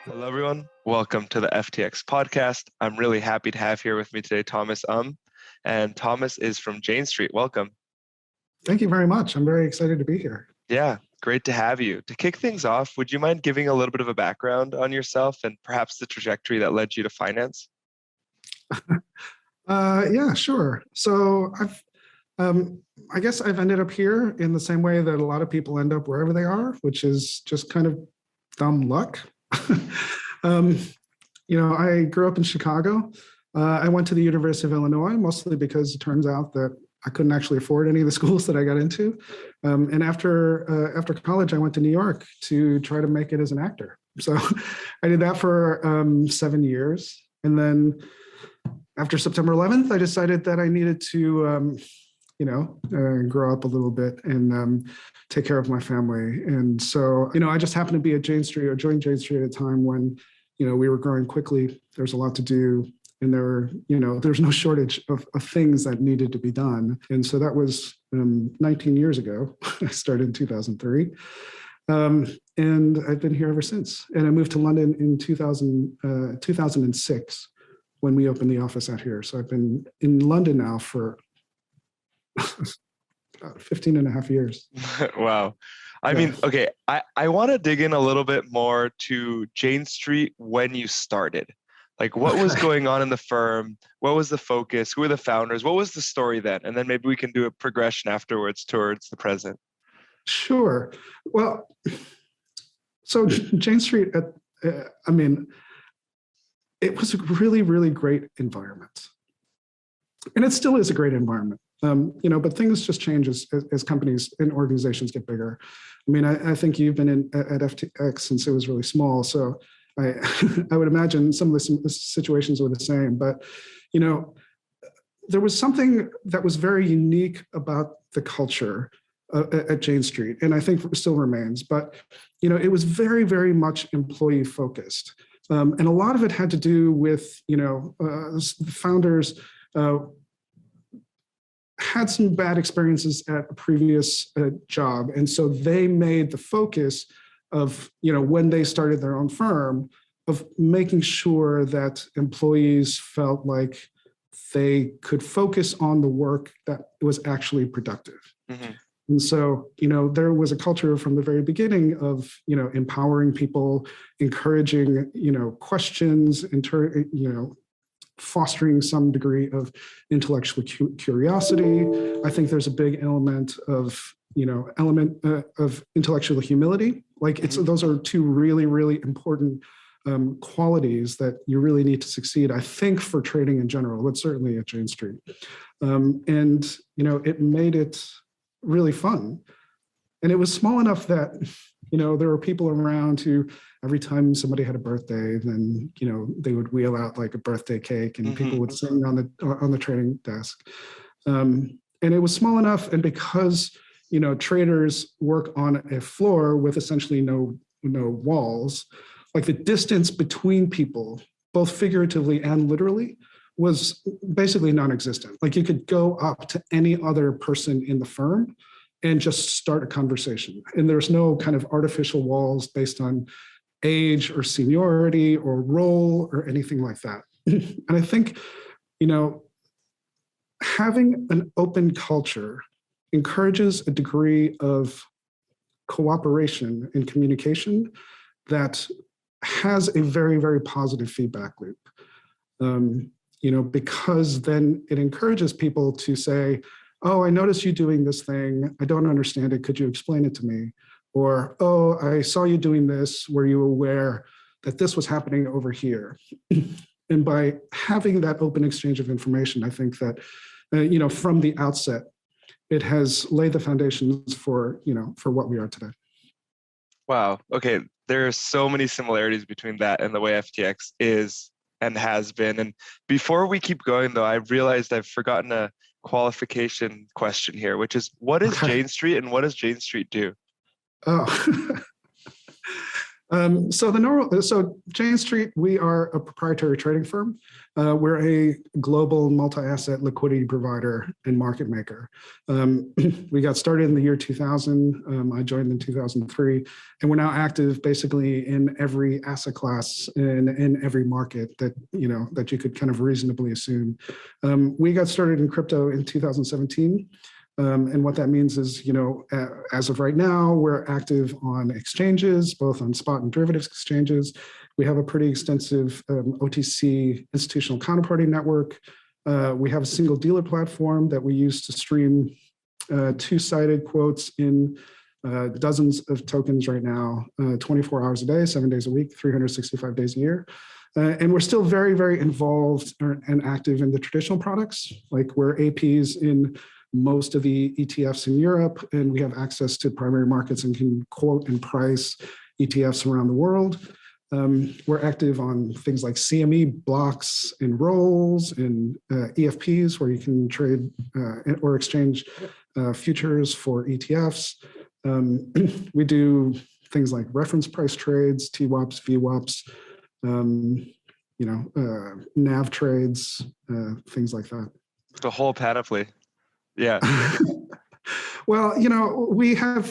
Hello, everyone. Welcome to the FTX podcast. I'm really happy to have here with me today Thomas and Thomas is from Jane Street. Welcome. Thank you very much. I'm very excited to be here. Yeah, great to have you. To kick things off, would you mind giving a little bit of a background on yourself and perhaps the trajectory that led you to finance? Yeah, sure. So I guess I've ended up here in the same way that a lot of people end up wherever they are, which is just kind of dumb luck. I grew up in Chicago. I went to the University of Illinois, mostly because it turns out that I couldn't actually afford any of the schools that I got into. And after college, I went to New York to try to make it as an actor. So I did that for 7 years. And then after September 11th, I decided that I needed to, grow up a little bit and take care of my family. And so, I just happened to be at Jane Street or joined Jane Street at a time when, we were growing quickly. There's a lot to do. And there's no shortage of things that needed to be done. And so that was 19 years ago. I started in 2003. And I've been here ever since. And I moved to London in 2006 when we opened the office out here. So I've been in London now for 15 and a half years. Wow. I mean, okay, I want to dig in a little bit more to Jane Street when you started. Like, what was going on in the firm? What was the focus? Who were the founders? What was the story then? And then maybe we can do a progression afterwards towards the present. Sure. Well, so Jane Street, it was a really, really great environment. And it still is a great environment. But things just change as companies and organizations get bigger. I mean, I think you've been at FTX since it was really small. So I would imagine some of the situations were the same. But, there was something that was very unique about the culture at Jane Street, and I think it still remains. But, it was very, very much employee focused. And a lot of it had to do with, the founders had some bad experiences at a previous job. And so they made the focus of, when they started their own firm, of making sure that employees felt like they could focus on the work that was actually productive. Mm-hmm. And so, there was a culture from the very beginning of, empowering people, encouraging, questions, fostering some degree of intellectual curiosity. I think there's a big element of intellectual humility. Like those are two really, really important qualities that you really need to succeed, I think, for trading in general, but certainly at Jane Street. It made it really fun. And it was small enough that, there were people around who, every time somebody had a birthday, then, they would wheel out like a birthday cake and people would sing on the trading desk. And it was small enough. And because, traders work on a floor with essentially no walls, like the distance between people, both figuratively and literally, was basically non-existent. Like you could go up to any other person in the firm and just start a conversation. And there's no kind of artificial walls based on age or seniority or role or anything like that. And I think, having an open culture encourages a degree of cooperation and communication that has a very, very positive feedback loop. Because then it encourages people to say, oh, I noticed you doing this thing. I don't understand it. Could you explain it to me? Or, oh, I saw you doing this. Were you aware that this was happening over here? And by having that open exchange of information, I think that, from the outset, it has laid the foundations for what we are today. Wow. Okay. There are so many similarities between that and the way FTX is and has been. And before we keep going, though, I realized I've forgotten a qualification question here, which is, what is Jane Street and what does Jane Street do? Oh, So Jane Street, we are a proprietary trading firm. We're a global multi-asset liquidity provider and market maker. We got started in the year 2000. I joined in 2003, and we're now active basically in every asset class and in every market that you could kind of reasonably assume. We got started in crypto in 2017. And what that means is, as of right now, we're active on exchanges, both on spot and derivatives exchanges. We have a pretty extensive OTC institutional counterparty network. We have a single dealer platform that we use to stream two-sided quotes in dozens of tokens right now, 24 hours a day, 7 days a week, 365 days a year. And we're still very, very involved and active in the traditional products, like we're APs in most of the ETFs in Europe, and we have access to primary markets and can quote and price ETFs around the world. We're active on things like CME blocks and rolls and EFPs, where you can trade or exchange futures for ETFs. We do things like reference price trades, TWAPs, VWAPs, NAV trades, things like that. The whole panoply. Yeah. Well, we are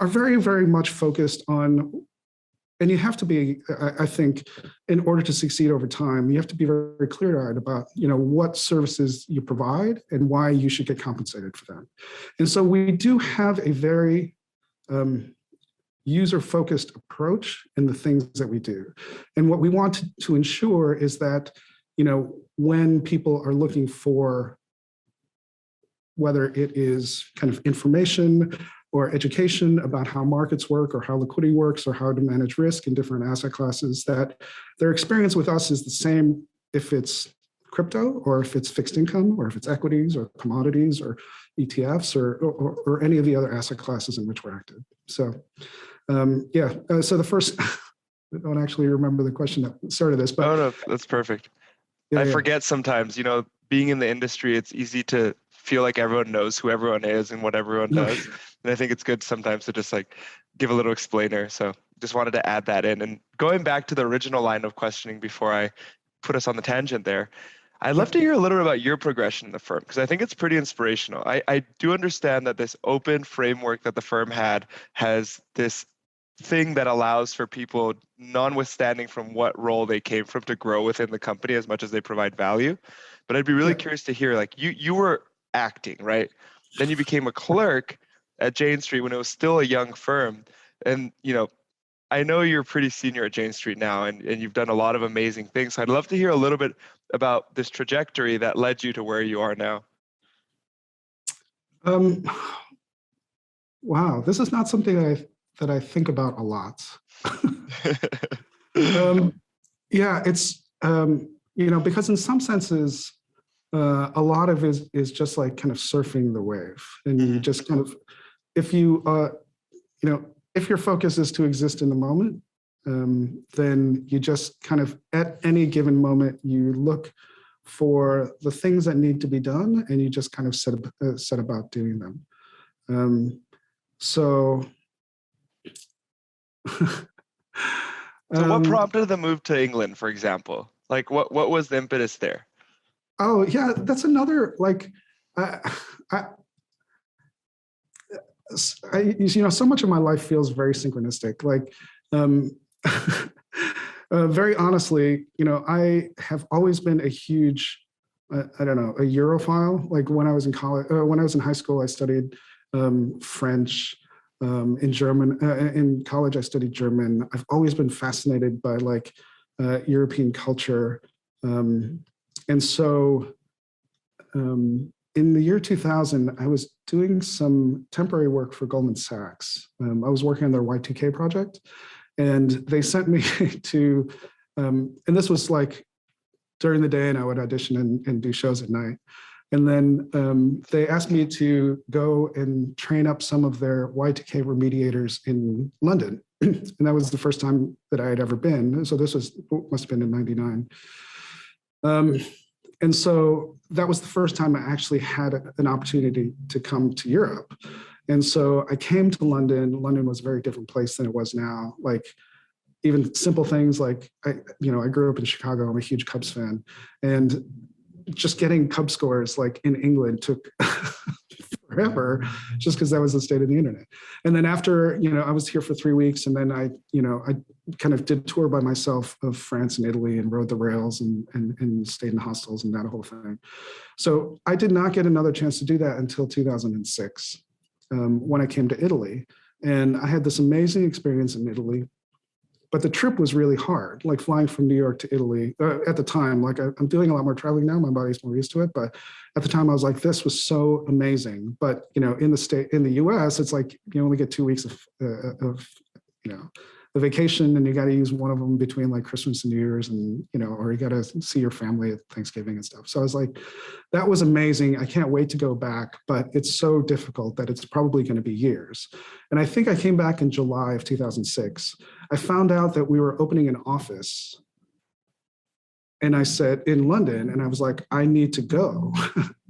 very, very much focused on, and you have to be, I think, in order to succeed over time, you have to be very, very clear-eyed about, what services you provide and why you should get compensated for them. And so we do have a very user-focused approach in the things that we do. And what we want to ensure is that, when people are looking for, whether it is kind of information or education about how markets work or how liquidity works or how to manage risk in different asset classes, that their experience with us is the same if it's crypto or if it's fixed income or if it's equities or commodities or ETFs or any of the other asset classes in which we're active. So, so the first, I don't actually remember the question that started this, but no, that's perfect. I forget sometimes, being in the industry, it's easy to feel like everyone knows who everyone is and what everyone does. And I think it's good sometimes to just give a little explainer. So just wanted to add that in. And going back to the original line of questioning before I put us on the tangent there, I'd love to hear a little bit about your progression in the firm, because I think it's pretty inspirational. I do understand that this open framework that the firm has this thing that allows for people, notwithstanding from what role they came from, to grow within the company as much as they provide value. But I'd be really curious to hear, you were acting, right? Then you became a clerk at Jane Street when it was still a young firm. And, I know you're pretty senior at Jane Street now, and you've done a lot of amazing things. So I'd love to hear a little bit about this trajectory that led you to where you are now. Wow, this is not something that I think about a lot. It's, because in some senses, a lot of it is just kind of surfing the wave. And you just kind of, if your focus is to exist in the moment, then you just kind of, at any given moment, you look for the things that need to be done and you just kind of set about doing them. So what prompted the move to England, for example? What was the impetus there? Oh yeah, that's another so much of my life feels very synchronistic. Very honestly, I have always been a huge, a Europhile. When I was in college, when I was in high school, I studied French. In German, in college, I studied German. I've always been fascinated by European culture. And so in the year 2000, I was doing some temporary work for Goldman Sachs. I was working on their Y2K project, and they sent me to, and this was during the day, and I would audition and do shows at night. And then they asked me to go and train up some of their Y2K remediators in London. And that was the first time that I had ever been. So this must have been in '99. And so that was the first time I actually had an opportunity to come to Europe. And so I came to London. London was a very different place than it was now. Like even simple things like I grew up in Chicago. I'm a huge Cubs fan, and just getting Cubs scores like in England took forever, just because that was the state of the internet. And then after I was here for 3 weeks, and then I kind of did a tour by myself of France and Italy and rode the rails and stayed in hostels and that whole thing. So I did not get another chance to do that until 2006, when I came to Italy. And I had this amazing experience in Italy, but the trip was really hard, like flying from New York to Italy at the time. Like I'm doing a lot more traveling now. My body's more used to it. But at the time I was like, this was so amazing. But, in the US, it's like you only get 2 weeks of a vacation, and you got to use one of them between like Christmas and New Year's, and or you got to see your family at Thanksgiving and stuff. So I was like, that was amazing. I can't wait to go back, but it's so difficult that it's probably going to be years. And I think I came back in July of 2006. I found out that we were opening an office, and I said in London, and I was like, I need to go.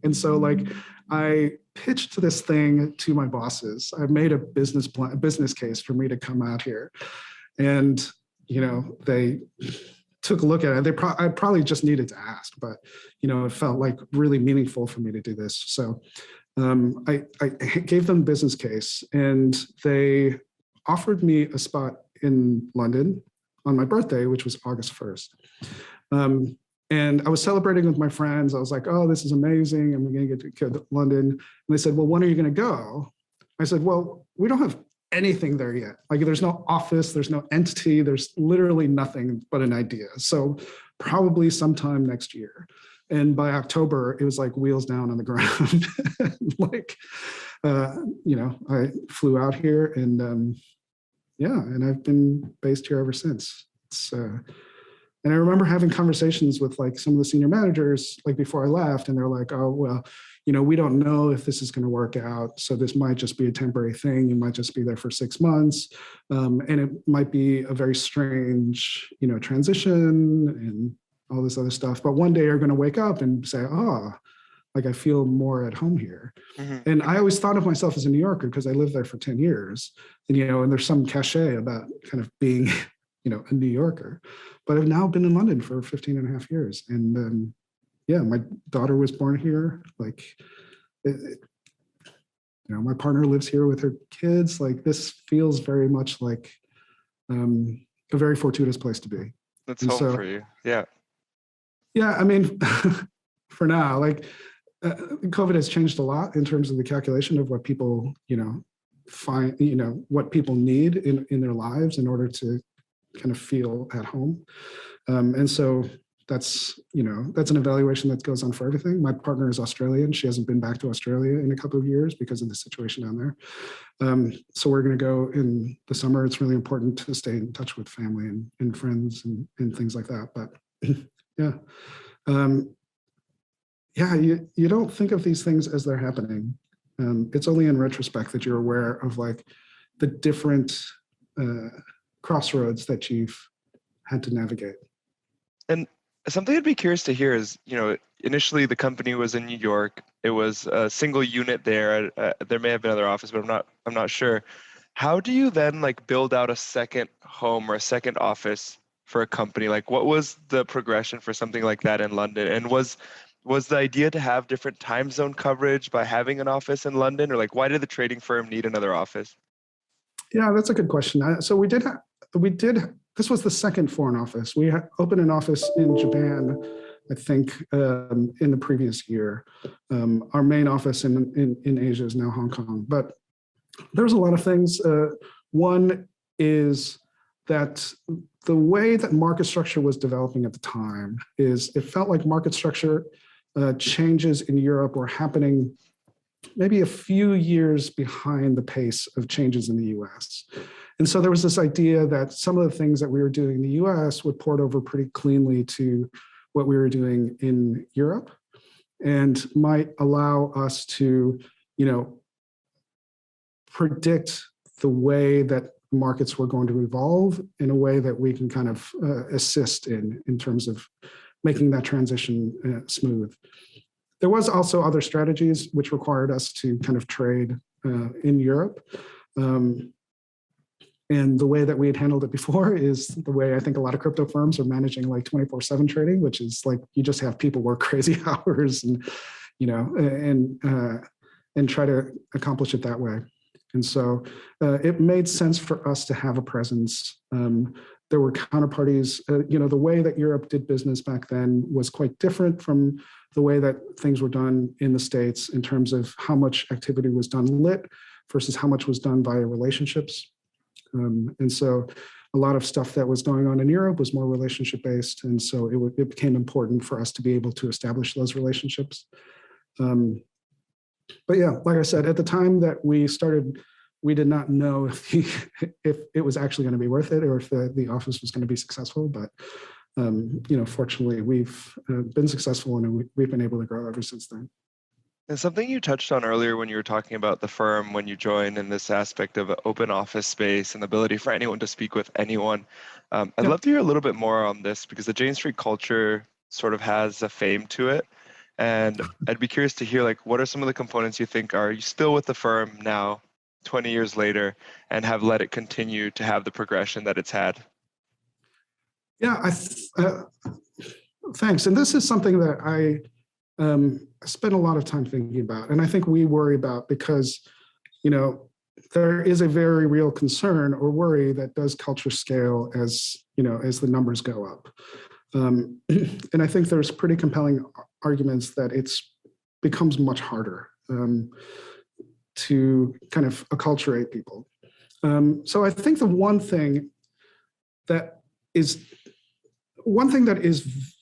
And so like I pitched this thing to my bosses. I made a business case for me to come out here. And, they took a look at it. I probably just needed to ask, but, it felt like really meaningful for me to do this. So I gave them a business case, and they offered me a spot in London on my birthday, which was August 1st. And I was celebrating with my friends. I was like, oh, this is amazing. I'm going to get to go to London. And they said, well, when are you going to go? I said, well, we don't have anything there yet. Like there's no office, there's no entity, there's literally nothing but an idea. So probably sometime next year. And by October, it was like wheels down on the ground. I flew out here, and and I've been based here ever since. And I remember having conversations with like some of the senior managers like before I left, and they're like, oh, well, we don't know if this is going to work out. So this might just be a temporary thing. You might just be there for 6 months. And it might be a very strange, transition and all this other stuff. But one day you're going to wake up and say, oh, like I feel more at home here. Mm-hmm. And I always thought of myself as a New Yorker because I lived there for 10 years. And, and there's some cachet about kind of being, a New Yorker. But I've now been in London for 15 and a half years. And my daughter was born here. Like, my partner lives here with her kids. Like this feels very much like a very fortuitous place to be. That's home for you. Yeah. Yeah. I mean, for now, like COVID has changed a lot in terms of the calculation of what people, find, what people need in their lives in order to kind of feel at home. And so that's an evaluation that goes on for everything. My partner is Australian. She hasn't been back to Australia in a couple of years because of the situation down there. So we're going to go in the summer. It's really important to stay in touch with family and friends and things like that. But you don't think of these things as they're happening. It's only in retrospect that you're aware of like the different crossroads that you've had to navigate. And something I'd be curious to hear is, initially the company was in New York. It was a single unit there. There may have been other offices, but I'm not sure. How do you then like build out a second home or a second office for a company? Like what was the progression for something like that in London? And was the idea to have different time zone coverage by having an office in London, or like why did the trading firm need another office? Yeah, that's a good question. So we did. This was the second foreign office. We opened an office in Japan, I think, in the previous year. Our main office in Asia is now Hong Kong. But there's a lot of things. One is that the way that market structure was developing at the time is it felt like market structure changes in Europe were happening maybe a few years behind the pace of changes in the US. And so there was this idea that some of the things that we were doing in the US would port over pretty cleanly to what we were doing in Europe and might allow us to, predict the way that markets were going to evolve in a way that we can kind of assist in terms of making that transition smooth. There was also other strategies which required us to kind of trade in Europe. And the way that we had handled it before is the way I think a lot of crypto firms are managing like 24/7 trading, which is like you just have people work crazy hours and, and try to accomplish it that way. And so it made sense for us to have a presence. There were counterparties, the way that Europe did business back then was quite different from the way that things were done in the States in terms of how much activity was done lit versus how much was done via relationships. And so a lot of stuff that was going on in Europe was more relationship based. And so it became important for us to be able to establish those relationships. But yeah, like I said, at the time that we started, we did not know if it was actually going to be worth it or if the office was going to be successful. But, fortunately, we've been successful and we've been able to grow ever since then. And something you touched on earlier when you were talking about the firm, when you joined, in this aspect of open office space and the ability for anyone to speak with anyone. I'd love to hear a little bit more on this because the Jane Street culture sort of has a fame to it. And I'd be curious to hear, like, what are some of the components you think are you still with the firm now, 20 years later, and have let it continue to have the progression that it's had? Yeah, thanks. And this is something that I spent a lot of time thinking about, and I think we worry about because, there is a very real concern or worry that does culture scale as the numbers go up. And I think there's pretty compelling arguments that it's becomes much harder to kind of acculturate people. So I think the one thing that is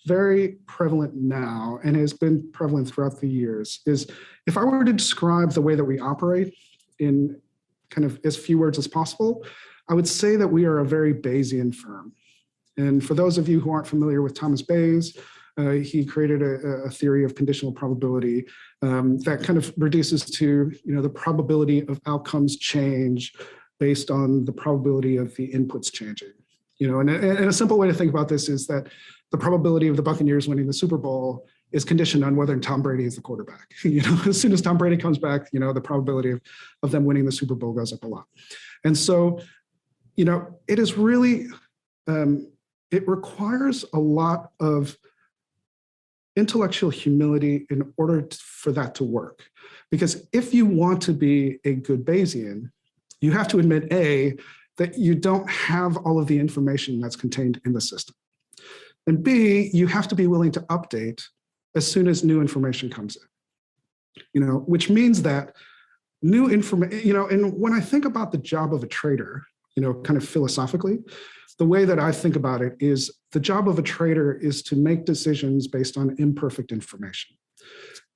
very prevalent now and has been prevalent throughout the years is if I were to describe the way that we operate in kind of as few words as possible, I would say that we are a very Bayesian firm. And for those of you who aren't familiar with Thomas Bayes, he created a theory of conditional probability that kind of reduces to the probability of outcomes change based on the probability of the inputs changing. And a simple way to think about this is that the probability of the Buccaneers winning the Super Bowl is conditioned on whether Tom Brady is the quarterback. As soon as Tom Brady comes back, the probability of them winning the Super Bowl goes up a lot. And so, it is really, it requires a lot of intellectual humility in order for that to work. Because if you want to be a good Bayesian, you have to admit, A, that you don't have all of the information that's contained in the system. And B, you have to be willing to update as soon as new information comes in, which means that new information, and when I think about the job of a trader, kind of philosophically, the way that I think about it is the job of a trader is to make decisions based on imperfect information.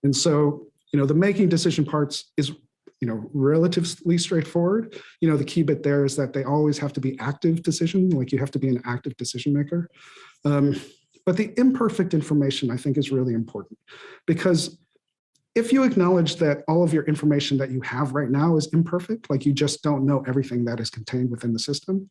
And so, the making decision parts is relatively straightforward. The key bit there is that they always have to be active decision, like you have to be an active decision maker. But the imperfect information, I think, is really important because if you acknowledge that all of your information that you have right now is imperfect, like you just don't know everything that is contained within the system,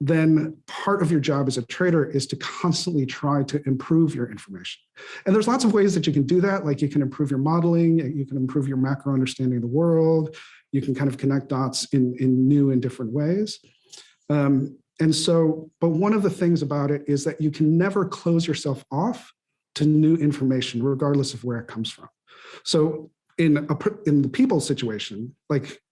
then part of your job as a trader is to constantly try to improve your information. And there's lots of ways that you can do that. Like you can improve your modeling, you can improve your macro understanding of the world, you can kind of connect dots in new and different ways. And so, but one of the things about it is that you can never close yourself off to new information, regardless of where it comes from. So in the people situation, like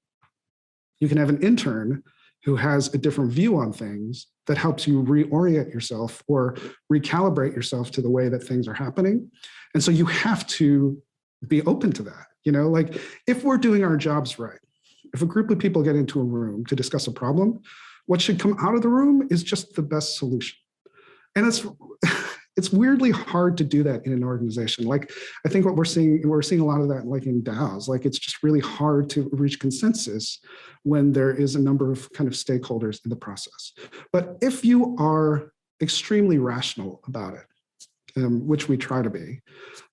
you can have an intern who has a different view on things that helps you reorient yourself or recalibrate yourself to the way that things are happening. And so you have to be open to that. Like if we're doing our jobs right, if a group of people get into a room to discuss a problem, what should come out of the room is just the best solution. And it's weirdly hard to do that in an organization. Like I think what we're seeing a lot of that like in DAOs, like it's just really hard to reach consensus when there is a number of kind of stakeholders in the process. But if you are extremely rational about it, which we try to be,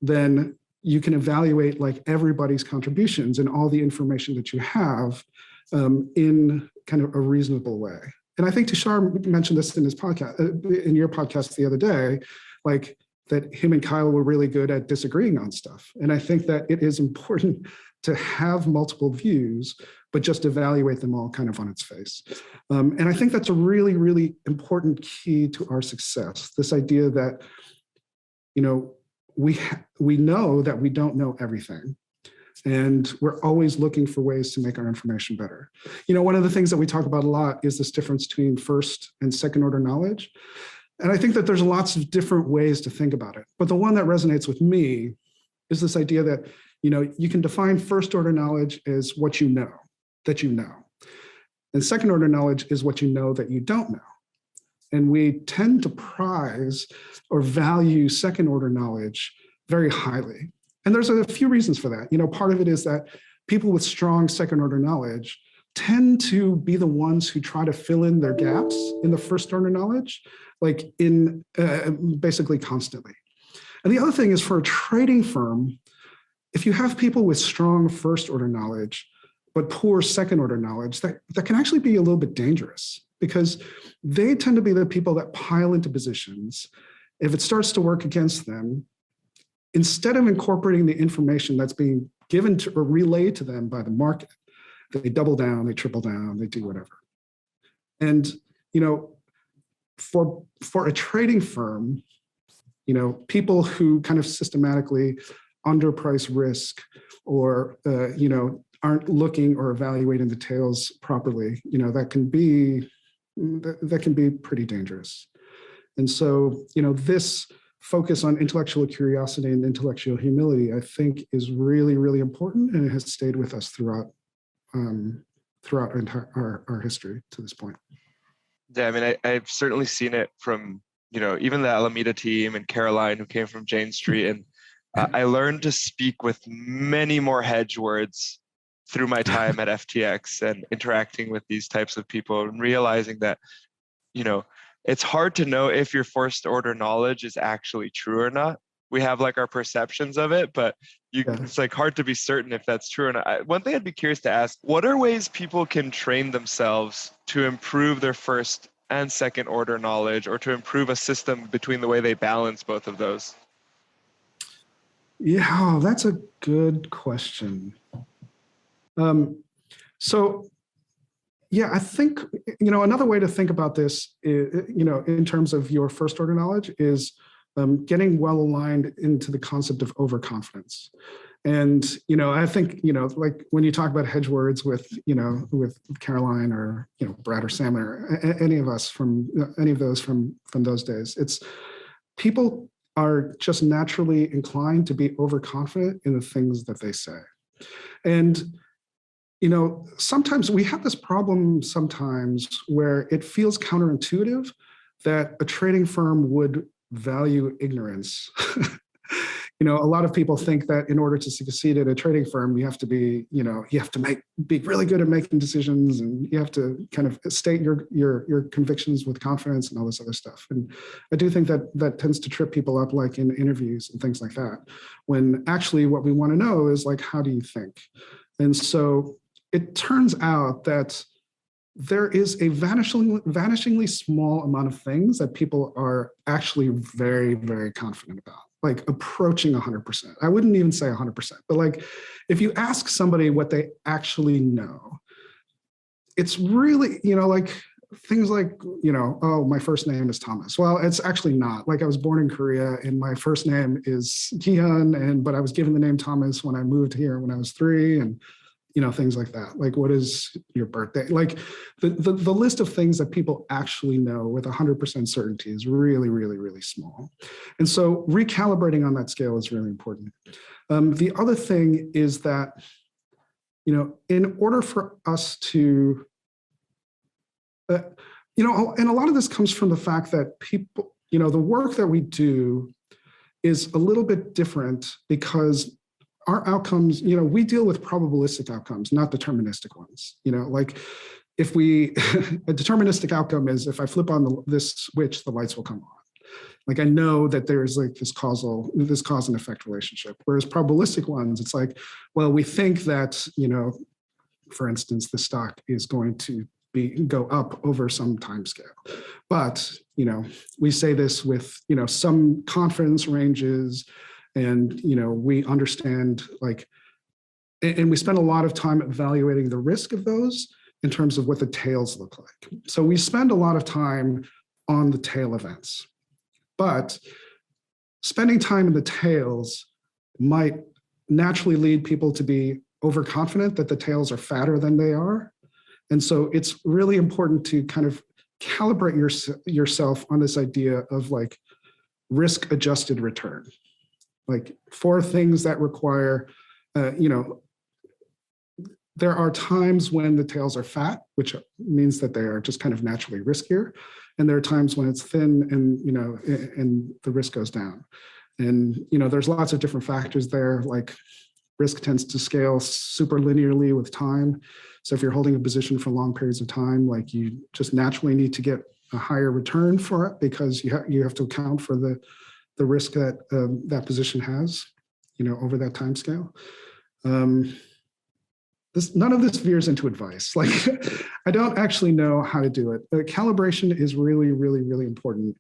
then you can evaluate like everybody's contributions and all the information that you have in kind of a reasonable way. And I think Tushar mentioned this in his podcast, in your podcast the other day, like that him and Kyle were really good at disagreeing on stuff. And I think that it is important to have multiple views, but just evaluate them all kind of on its face. And I think that's a really, really important key to our success. This idea that, we know that we don't know everything. And we're always looking for ways to make our information better. One of the things that we talk about a lot is this difference between first and second order knowledge. And I think that there's lots of different ways to think about it. But the one that resonates with me is this idea that, you can define first order knowledge as what you know, that you know. And second order knowledge is what you know that you don't know. And we tend to prize or value second order knowledge very highly. And there's a few reasons for that. Part of it is that people with strong second order knowledge tend to be the ones who try to fill in their gaps in the first order knowledge, like in basically constantly. And the other thing is, for a trading firm, if you have people with strong first order knowledge, but poor second order knowledge, that can actually be a little bit dangerous, because they tend to be the people that pile into positions. If it starts to work against them, instead of incorporating the information that's being given to or relayed to them by the market, they double down, they triple down, they do whatever. And, for a trading firm, people who kind of systematically underprice risk or, aren't looking or evaluating the tails properly, that can be pretty dangerous. And so, this focus on intellectual curiosity and intellectual humility, I think, is really, really important, and it has stayed with us throughout our history to this point. Yeah, I mean, I've certainly seen it from, even the Alameda team and Caroline, who came from Jane Street. And I learned to speak with many more hedge words through my time at FTX and interacting with these types of people, and realizing that, it's hard to know if your first order knowledge is actually true or not. We have like our perceptions of it, but it's like hard to be certain if that's true or not. One thing I'd be curious to ask, what are ways people can train themselves to improve their first and second order knowledge, or to improve a system between the way they balance both of those? Yeah, that's a good question. I think, another way to think about this is, in terms of your first order knowledge, is getting well aligned into the concept of overconfidence. And, I think, like when you talk about hedge words with Caroline or, Brad or Sam or any of us from any of those from those days, it's people are just naturally inclined to be overconfident in the things that they say. And sometimes we have this problem where it feels counterintuitive that a trading firm would value ignorance. A lot of people think that in order to succeed at a trading firm, you have to be, be really good at making decisions, and you have to kind of state your convictions with confidence and all this other stuff. And I do think that tends to trip people up, like in interviews and things like that, when actually what we want to know is, like, how do you think? And so it turns out that there is a vanishingly small amount of things that people are actually very, very confident about, like approaching 100%. I wouldn't even say 100%, but like if you ask somebody what they actually know, it's really, like things like, oh, my first name is Thomas. Well, it's actually not. Like, I was born in Korea and my first name is Kihyun, but I was given the name Thomas when I moved here when I was 3, and things like that. Like, what is your birthday? Like the list of things that people actually know with 100% certainty is really, really, really small. And so recalibrating on that scale is really important. The other thing is that, in order for us to, and a lot of this comes from the fact that people, the work that we do is a little bit different, because our outcomes, we deal with probabilistic outcomes, not deterministic ones. Like if a deterministic outcome is, if I flip on this switch, the lights will come on. Like, I know that there's like this cause and effect relationship. Whereas probabilistic ones, it's like, well, we think that, for instance, the stock is going to go up over some time scale. But, we say this with, some confidence ranges, and, we understand, like, and we spend a lot of time evaluating the risk of those in terms of what the tails look like. So we spend a lot of time on the tail events, but spending time in the tails might naturally lead people to be overconfident that the tails are fatter than they are. And so it's really important to kind of calibrate yourself on this idea of like risk adjusted return, like for things that require, there are times when the tails are fat, which means that they are just kind of naturally riskier. And there are times when it's thin and, and the risk goes down. And, there's lots of different factors there, like risk tends to scale super linearly with time. So if you're holding a position for long periods of time, like you just naturally need to get a higher return for it because you have to account for the risk that that position has, over that time scale. None of this veers into advice. Like, I don't actually know how to do it. Calibration is really, really, really important.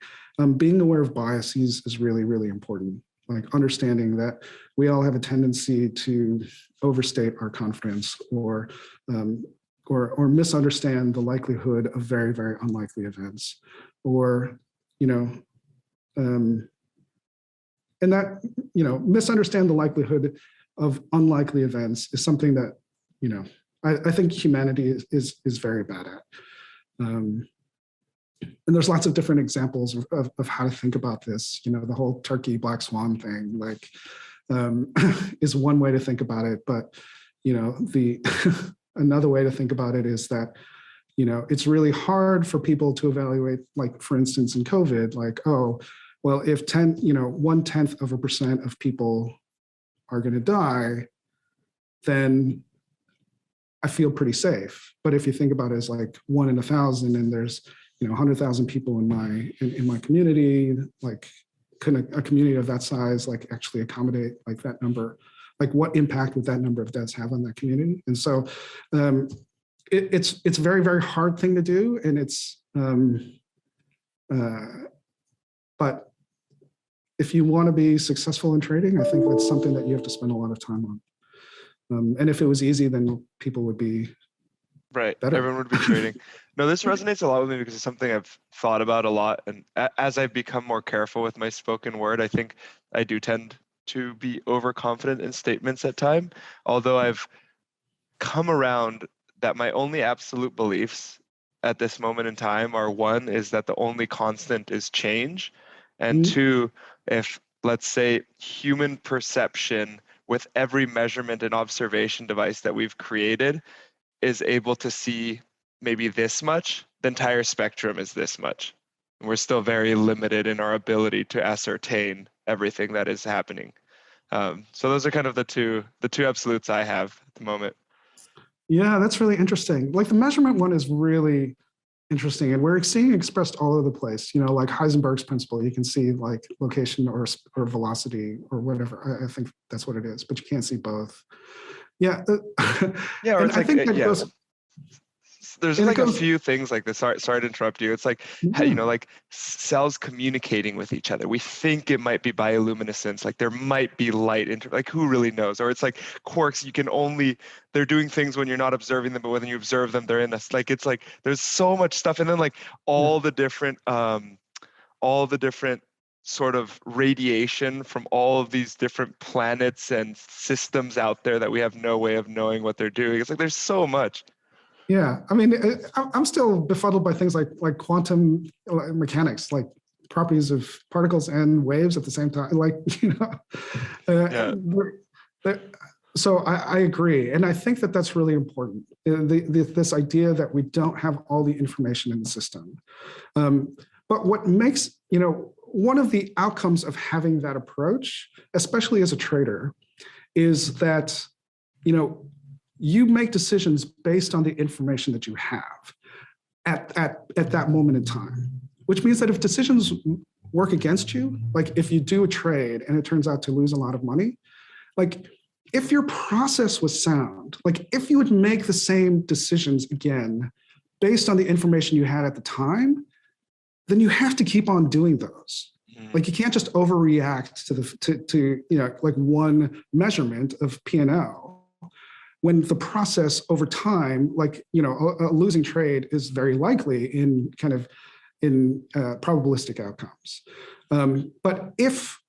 Being aware of biases is really, really important. Like understanding that we all have a tendency to overstate our confidence or misunderstand the likelihood of very, very unlikely events, or and that misunderstand the likelihood of unlikely events is something that I think humanity is very bad at. And there's lots of different examples of how to think about this. The whole turkey black swan thing, like, is one way to think about it. But another way to think about it is that it's really hard for people to evaluate. Like, for instance, in COVID, like, oh, well, if 1/10% of people are going to die, then I feel pretty safe. But if you think about it as like 1 in 1,000, and there's 100,000 people in my community, like, can a community of that size like actually accommodate like that number? Like, what impact would that number of deaths have on that community? And so it's a very, very hard thing to do, and it's but if you want to be successful in trading, I think that's something that you have to spend a lot of time on. And if it was easy, then people would be right. better. Everyone would be trading. No, this resonates a lot with me because it's something I've thought about a lot. And as I've become more careful with my spoken word, I think I do tend to be overconfident in statements at times. Although I've come around that my only absolute beliefs at this moment in time are, one, is that the only constant is change. And two, if, let's say, human perception with every measurement and observation device that we've created is able to see maybe this much, the entire spectrum is this much. And we're still very limited in our ability to ascertain everything that is happening. So those are kind of the two absolutes I have at the moment. Yeah, that's really interesting. Like, the measurement one is really interesting, and we're seeing expressed all over the place. Like Heisenberg's principle, you can see like location or velocity or whatever. I think that's what it is, but you can't see both. Yeah. Yeah, or and it's I like, think that yeah. goes. There's like a few things like this. Sorry to interrupt you. It's like, like cells communicating with each other. We think it might be bioluminescence, like there might be light, like who really knows? Or it's like quarks, they're doing things when you're not observing them, but when you observe them, they're in us. Like, it's like, there's so much stuff. And then like all the different sort of radiation from all of these different planets and systems out there that we have no way of knowing what they're doing. It's like, there's so much. Yeah, I mean, I'm still befuddled by things like quantum mechanics, like properties of particles and waves at the same time. Like, so I agree, and I think that that's really important. This idea that we don't have all the information in the system, but what makes one of the outcomes of having that approach, especially as a trader, is that you make decisions based on the information that you have at that moment in time, which means that if decisions work against you, like if you do a trade and it turns out to lose a lot of money, like if your process was sound, like if you would make the same decisions again based on the information you had at the time, then you have to keep on doing those. Like you can't just overreact to like one measurement of P&L when the process over time, like, a losing trade is very likely in probabilistic outcomes. But if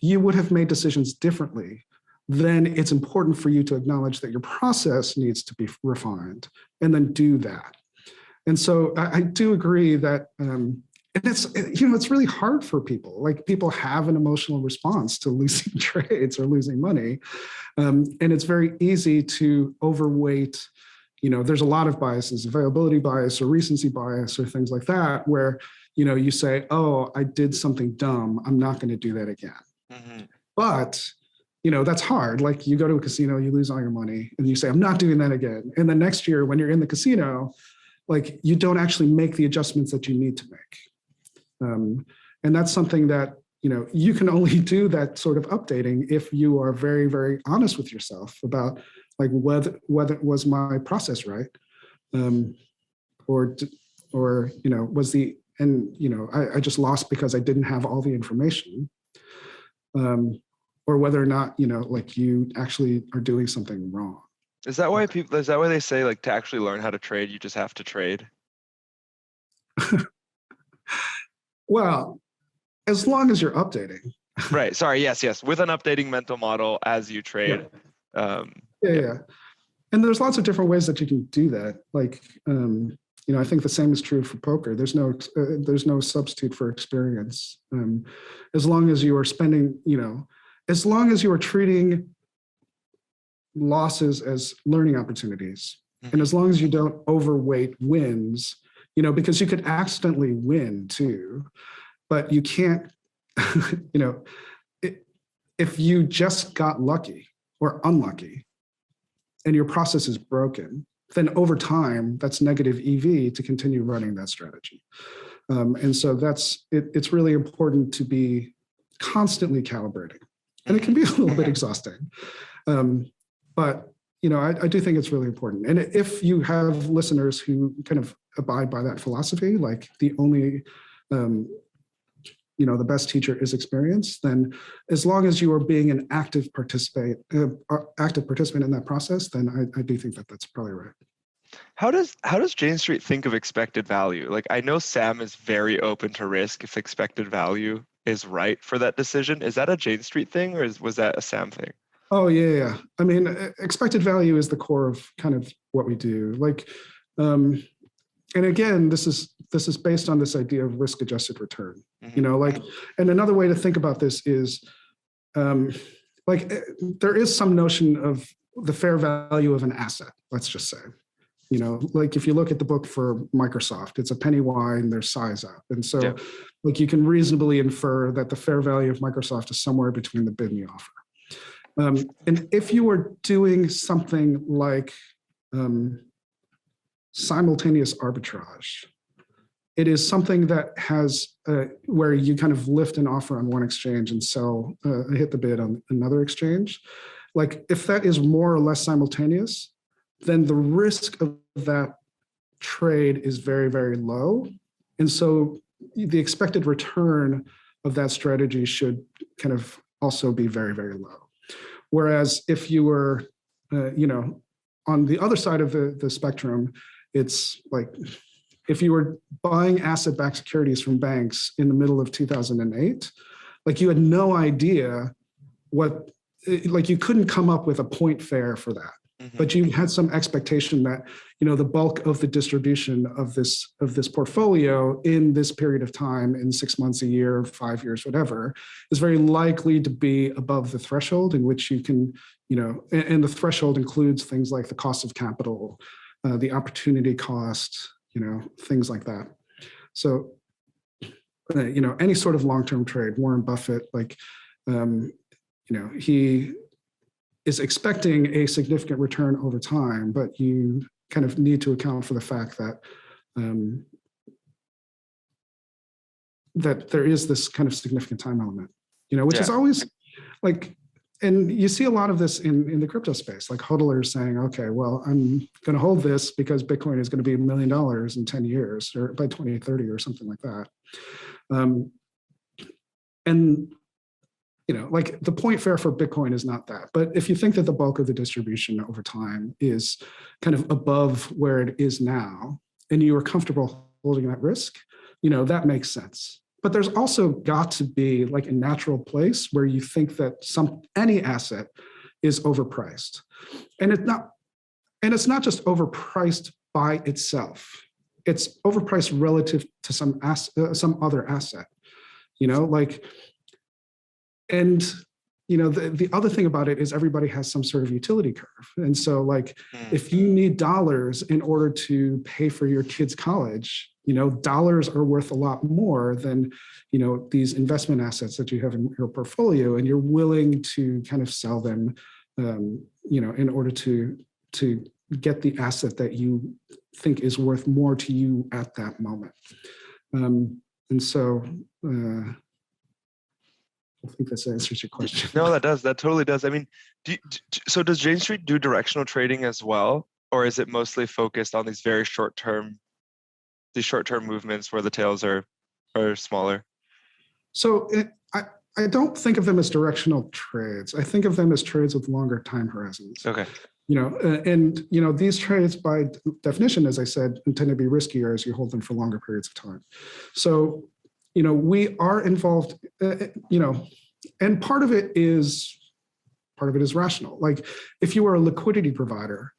you would have made decisions differently, then it's important for you to acknowledge that your process needs to be refined and then do that. And so I do agree that, and it's really hard for people. Like people have an emotional response to losing trades or losing money. And it's very easy to overweight, there's a lot of biases, availability bias or recency bias or things like that, where, you say, oh, I did something dumb, I'm not going to do that again. Mm-hmm. But that's hard. Like you go to a casino, you lose all your money and you say, I'm not doing that again. And then next year when you're in the casino, like you don't actually make the adjustments that you need to make. And that's something that, you can only do that sort of updating if you are very, very honest with yourself about like whether was my process right? Or was I just lost because I didn't have all the information. Or whether or not, like you actually are doing something wrong. Is that why they say like to actually learn how to trade, you just have to trade? Well, as long as you're updating. Right. Sorry. Yes. With an updating mental model as you trade. Yeah. Yeah. And there's lots of different ways that you can do that. Like, I think the same is true for poker. There's no substitute for experience. As long as you are spending, as long as you are treating losses as learning opportunities, and as long as you don't overweight wins, because you could accidentally win too, but you can't, if you just got lucky or unlucky and your process is broken, then over time, that's negative EV to continue running that strategy. And so it's really important to be constantly calibrating. And it can be a little bit exhausting. But, I do think it's really important. And if you have listeners who kind of abide by that philosophy, like the only, the best teacher is experience, then as long as you are being an active participant in that process, then I do think that that's probably right. How does Jane Street think of expected value? Like I know Sam is very open to risk if expected value is right for that decision. Is that a Jane Street thing or was that a Sam thing? Oh yeah. I mean, expected value is the core of kind of what we do. Like, and again, this is based on this idea of risk-adjusted return. Mm-hmm. And another way to think about this is, there is some notion of the fair value of an asset. Let's just say, like if you look at the book for Microsoft, it's a penny wide and there's size up, and so like you can reasonably infer that the fair value of Microsoft is somewhere between the bid and the offer. And if you were doing something like simultaneous arbitrage, it is something that has where you kind of lift an offer on one exchange and sell, hit the bid on another exchange. Like if that is more or less simultaneous, then the risk of that trade is very, very low. And so the expected return of that strategy should kind of also be very, very low. Whereas if you were, on the other side of the spectrum, it's like if you were buying asset-backed securities from banks in the middle of 2008, like you had no idea you couldn't come up with a point fare for that. Mm-hmm. But you had some expectation that, the bulk of the distribution of this portfolio in this period of time, in 6 months, a year, 5 years, whatever, is very likely to be above the threshold in which you can, and the threshold includes things like the cost of capital, the opportunity cost, things like that. So, any sort of long-term trade, Warren Buffett, he is expecting a significant return over time, but you kind of need to account for the fact that that there is this kind of significant time element, which is always like, and you see a lot of this in the crypto space, like hodlers saying, okay, well, I'm going to hold this because Bitcoin is going to be $1 million in 10 years or by 2030 or something like that. And like the point fare for Bitcoin is not that. But if you think that the bulk of the distribution over time is kind of above where it is now, and you are comfortable holding that risk, that makes sense. But there's also got to be like a natural place where you think that any asset is overpriced. And it's not just overpriced by itself. It's overpriced relative to some other asset. The other thing about it is everybody has some sort of utility curve. And so if you need dollars in order to pay for your kids' college, dollars are worth a lot more than, these investment assets that you have in your portfolio, and you're willing to kind of sell them, in order to get the asset that you think is worth more to you at that moment. I think this answers your question. No, that does. That totally does. I mean, so does Jane Street do directional trading as well, or is it mostly focused on these very short-term movements where the tails are smaller? So I don't think of them as directional trades. I think of them as trades with longer time horizons. Okay. These trades by definition, as I said, tend to be riskier as you hold them for longer periods of time. So we are involved, and part of it is rational. Like if you are a liquidity provider,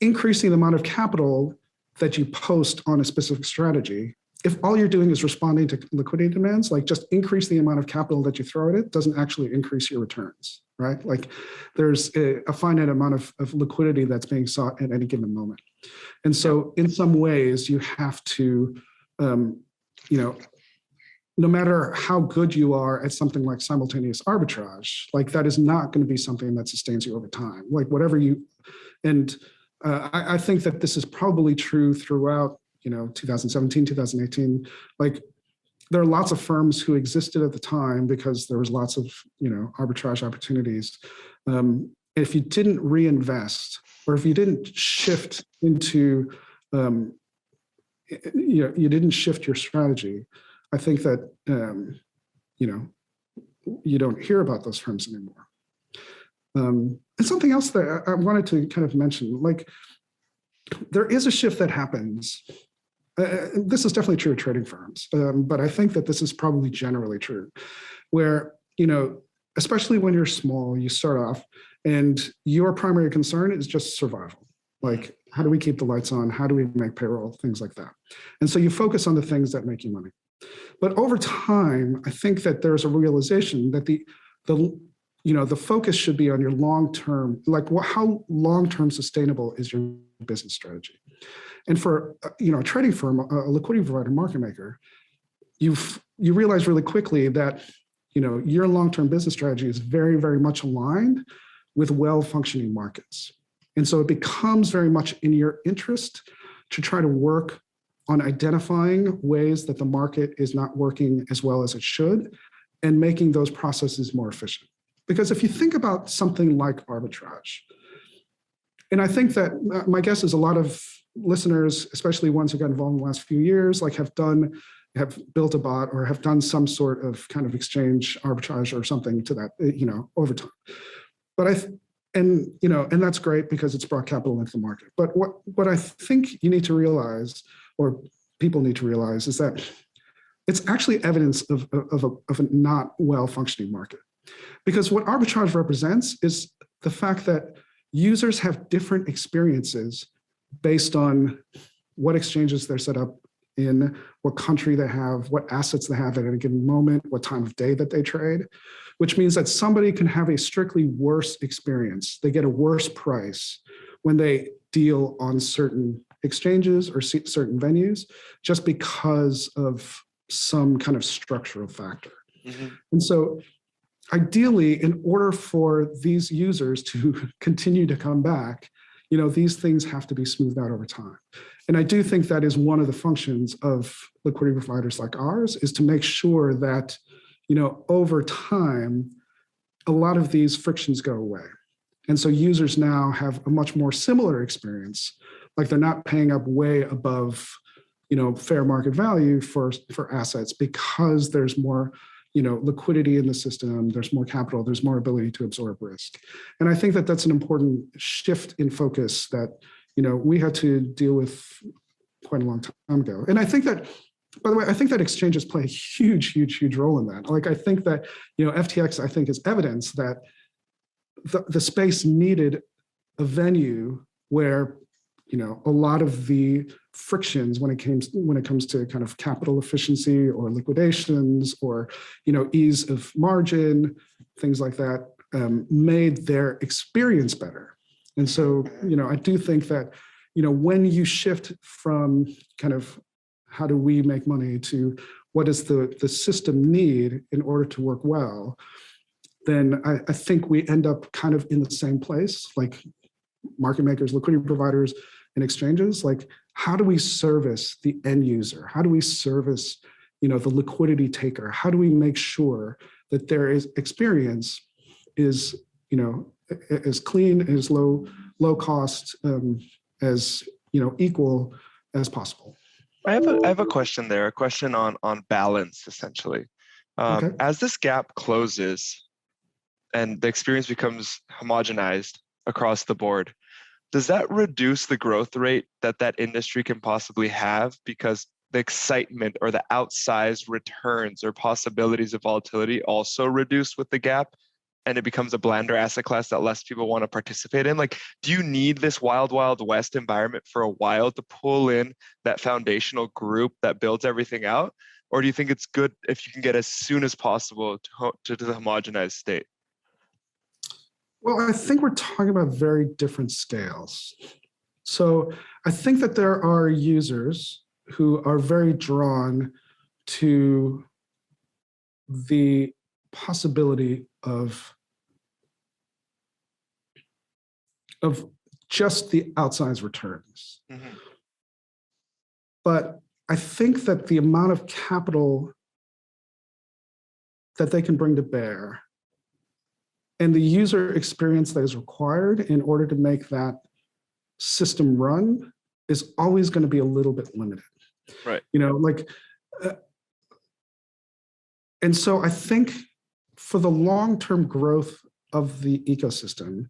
increasing the amount of capital that you post on a specific strategy, if all you're doing is responding to liquidity demands, like just increase the amount of capital that you throw at it doesn't actually increase your returns, right? Like there's a finite amount of liquidity that's being sought at any given moment. And so in some ways you have to, no matter how good you are at something like simultaneous arbitrage, like that is not going to be something that sustains you over time. Like I think that this is probably true throughout, 2017, 2018. Like there are lots of firms who existed at the time because there was lots of, arbitrage opportunities. If you didn't reinvest, or if you didn't shift into, you didn't shift your strategy, I think that, you don't hear about those firms anymore. And something else that I wanted to kind of mention, like there is a shift that happens. This is definitely true of trading firms, but I think that this is probably generally true, where, especially when you're small, you start off and your primary concern is just survival. Like, how do we keep the lights on? How do we make payroll? Things like that. And so you focus on the things that make you money. But over time, I think that there's a realization that the focus should be on your long-term, like how long-term sustainable is your business strategy. And for a trading firm, a liquidity provider, market maker, you realize really quickly that your long-term business strategy is very, very much aligned with well-functioning markets. And so it becomes very much in your interest to try to work on identifying ways that the market is not working as well as it should and making those processes more efficient. Because if you think about something like arbitrage, and I think that my guess is a lot of listeners, especially ones who got involved in the last few years, like have built a bot or have done some sort of kind of exchange arbitrage or something to that, over time. But and that's great because it's brought capital into the market. But what I think you need to realize, or people need to realize, is that it's actually evidence of a not well-functioning market. Because what arbitrage represents is the fact that users have different experiences based on what exchanges they're set up in, what country they have, what assets they have at any given moment, what time of day that they trade, which means that somebody can have a strictly worse experience. They get a worse price when they deal on certain exchanges or certain venues just because of some kind of structural factor. Mm-hmm. And so ideally, in order for these users to continue to come back, these things have to be smoothed out over time. And I do think that is one of the functions of liquidity providers like ours, is to make sure that, over time, a lot of these frictions go away. And so users now have a much more similar experience, like they're not paying up way above, fair market value for assets because there's more, liquidity in the system, there's more capital, there's more ability to absorb risk. And I think that that's an important shift in focus that, we had to deal with quite a long time ago. And I think that, by the way, I think that exchanges play a huge, huge, huge role in that. Like, I think that, FTX, I think, is evidence that the space needed a venue where, a lot of the frictions when it comes to kind of capital efficiency or liquidations or, ease of margin, things like that, made their experience better. And so, I do think that, when you shift from kind of how do we make money to what does the system need in order to work well, then I think we end up kind of in the same place, like market makers, liquidity providers, and exchanges. Like, how do we service the end user? How do we service, the liquidity taker? How do we make sure that their experience is, as clean, as low cost, as equal as possible? I have a question there, a question on balance, essentially. Okay. As this gap closes and the experience becomes homogenized across the board, does that reduce the growth rate that industry can possibly have because the excitement or the outsized returns or possibilities of volatility also reduce with the gap and it becomes a blander asset class that less people want to participate in? Like, do you need this wild, wild west environment for a while to pull in that foundational group that builds everything out? Or do you think it's good if you can get as soon as possible to the homogenized state? Well, I think we're talking about very different scales. So I think that there are users who are very drawn to the possibility of just the outsized returns. Mm-hmm. But I think that the amount of capital that they can bring to bear and the user experience that is required in order to make that system run is always going to be a little bit limited. Right. And so I think for the long-term growth of the ecosystem,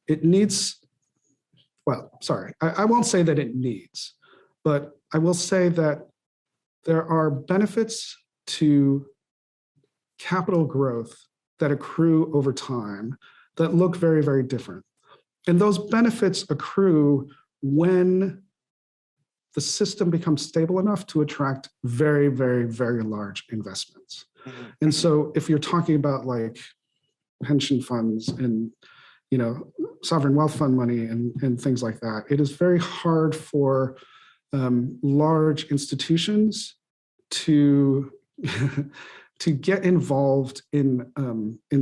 it needs, I won't say that it needs, but I will say that there are benefits to capital growth that accrue over time that look very, very different. And those benefits accrue when the system becomes stable enough to attract very, very, very large investments. Mm-hmm. And so if you're talking about like pension funds and sovereign wealth fund money and things like that, it is very hard for large institutions to to get involved in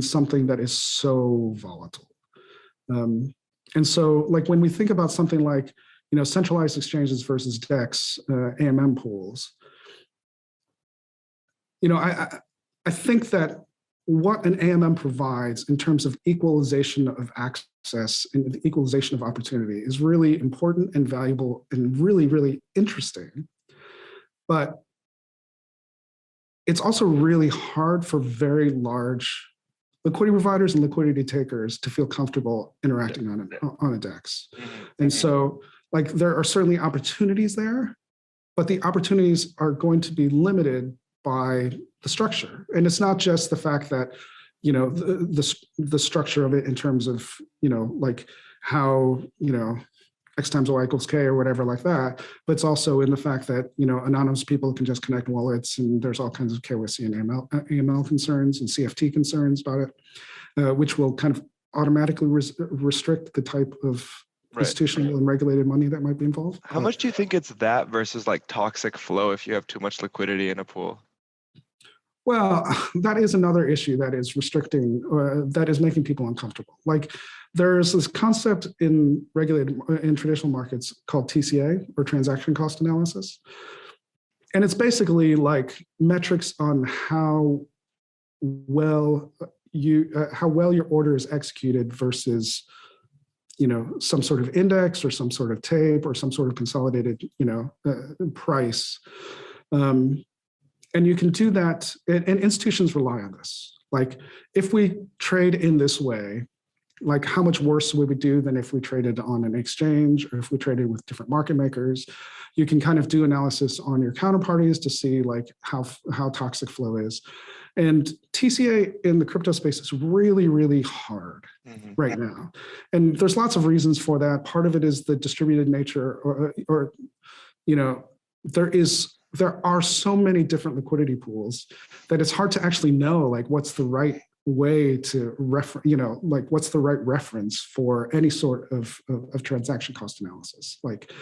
something that is so volatile. And so, like when we think about something like centralized exchanges versus DEX, AMM pools, I think that what an AMM provides in terms of equalization of access and the equalization of opportunity is really important and valuable and really, really interesting. But it's also really hard for very large liquidity providers and liquidity takers to feel comfortable interacting on a DEX. And so, like, there are certainly opportunities there, but the opportunities are going to be limited by the structure. And it's not just the fact that, the structure of it in terms of, like how, X times Y equals K or whatever like that, but it's also in the fact that, anonymous people can just connect wallets and there's all kinds of KYC and AML concerns and CFT concerns about it, which will kind of automatically restrict the type of institutional and regulated money that might be involved. How much do you think it's that versus like toxic flow if you have too much liquidity in a pool? Well, that is another issue that is restricting, that is making people uncomfortable. Like there's this concept in traditional markets called TCA, or transaction cost analysis. And it's basically like metrics on how well, how well your order is executed versus, some sort of index or some sort of tape or some sort of consolidated, price. And you can do that, and institutions rely on this. Like, if we trade in this way, like, how much worse would we do than if we traded on an exchange or if we traded with different market makers? You can kind of do analysis on your counterparties to see like how toxic flow is. And TCA in the crypto space is really, really hard right now. And there's lots of reasons for that. Part of it is the distributed nature, or there are so many different liquidity pools that it's hard to actually know like what's the right way to like what's the right reference for any sort of transaction cost analysis. Like,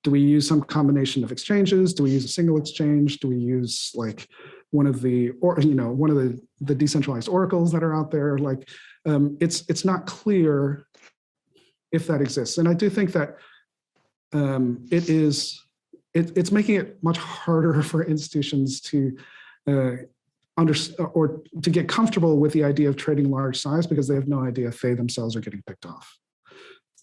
do we use some combination of exchanges? Do we use a single exchange? Do we use like one of the decentralized oracles that are out there? Like, it's not clear if that exists. And I do think that it's making it much harder for institutions to understand or to get comfortable with the idea of trading large size, because they have no idea if they themselves are getting picked off.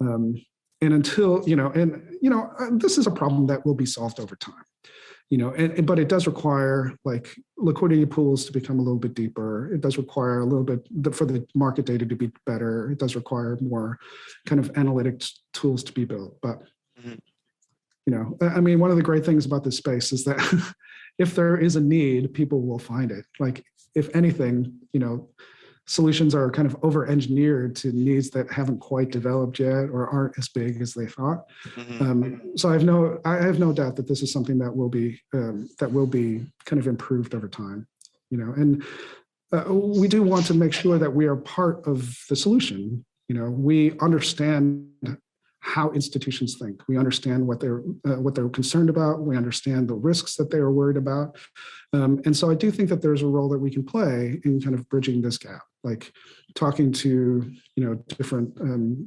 And until, this is a problem that will be solved over time, but it does require like liquidity pools to become a little bit deeper. It does require a little bit for the market data to be better. It does require more kind of analytic tools to be built. But, one of the great things about this space is that if there is a need, people will find it. Like, if anything, solutions are kind of over-engineered to needs that haven't quite developed yet or aren't as big as they thought. So I have no doubt that this is something that will be kind of improved over time. And we do want to make sure that we are part of the solution. We understand how institutions think. We understand what they're concerned about. We understand the risks that they are worried about. And so I do think that there's a role that we can play in kind of bridging this gap, like talking to, different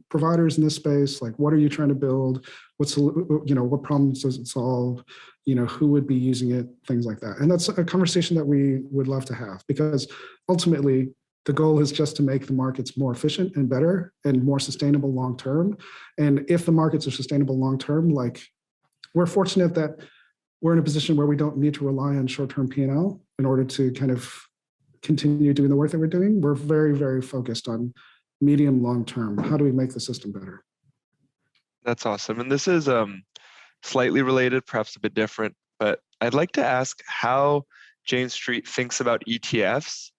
providers in this space. Like, what are you trying to build? What problems does it solve? Who would be using it? Things like that. And that's a conversation that we would love to have, because ultimately, the goal is just to make the markets more efficient and better and more sustainable long term. And if the markets are sustainable long term, like, we're fortunate that we're in a position where we don't need to rely on short-term P&L in order to kind of continue doing the work that we're doing. We're very, very focused on medium long term. How do we make the system better? That's awesome. And this is slightly related, perhaps a bit different, but I'd like to ask how Jane Street thinks about ETFs,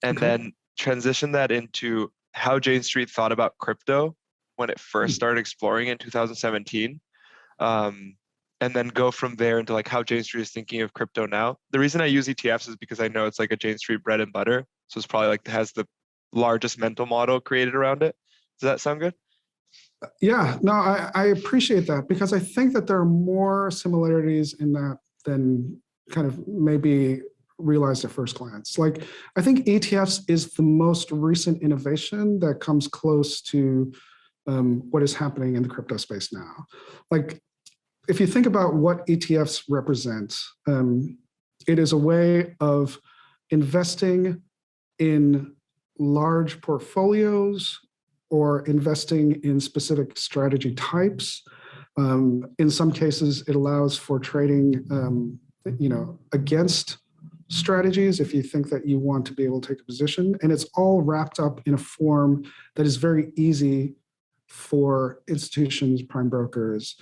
and then transition that into how Jane Street thought about crypto when it first started exploring in 2017. And then go from there into like how Jane Street is thinking of crypto now. The reason I use ETFs is because I know it's like a Jane Street bread and butter. So it's probably like has the largest mental model created around it. Does that sound good? Yeah, no, I appreciate that, because I think that there are more similarities in that than kind of maybe realized at first glance. Like, I think ETFs is the most recent innovation that comes close to what is happening in the crypto space now. Like, if you think about what ETFs represent, it is a way of investing in large portfolios or investing in specific strategy types. In some cases, it allows for trading, against strategies if you think that you want to be able to take a position. And it's all wrapped up in a form that is very easy for institutions, prime brokers,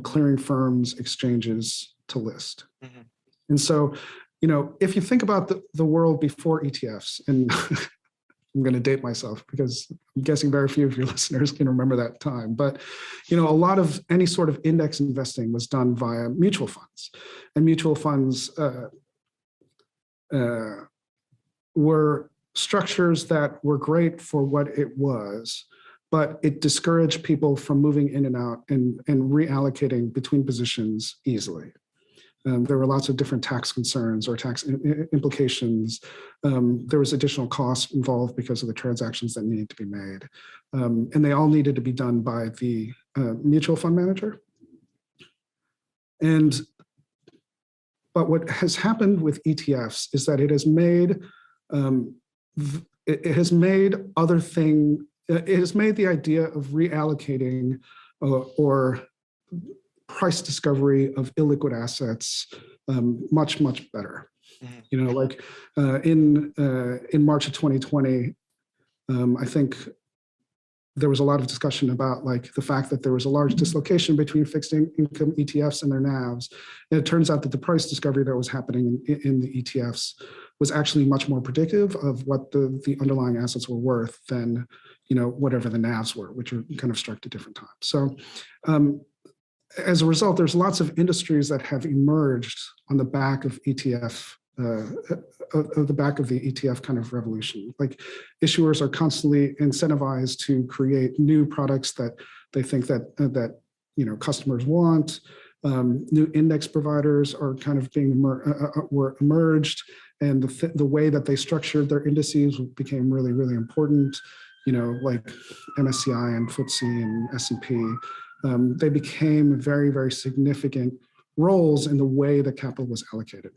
clearing firms, exchanges to list. And so, if you think about the world before ETFs, and I'm going to date myself because I'm guessing very few of your listeners can remember that time, but a lot of any sort of index investing was done via mutual funds, and mutual funds were structures that were great for what it was, but it discouraged people from moving in and out and reallocating between positions easily. There were lots of different tax concerns or tax implications. There was additional costs involved because of the transactions that needed to be made. And they all needed to be done by the mutual fund manager. But what has happened with ETFs is that it has made it has made it has made the idea of reallocating or price discovery of illiquid assets much, much better. Like in March of 2020, I think there was a lot of discussion about like the fact that there was a large dislocation between fixed income ETFs and their NAVs. And it turns out that the price discovery that was happening in the ETFs was actually much more predictive of what the underlying assets were worth than whatever the NAVs were, which are kind of struck at different times. So as a result, there's lots of industries that have emerged on the back of ETF. The back of the ETF kind of revolution. Like issuers are constantly incentivized to create new products that they think that customers want. New index providers are kind of were emerged, and the way that they structured their indices became really, really important. Like MSCI and FTSE and S&P, they became very, very significant roles in the way that capital was allocated.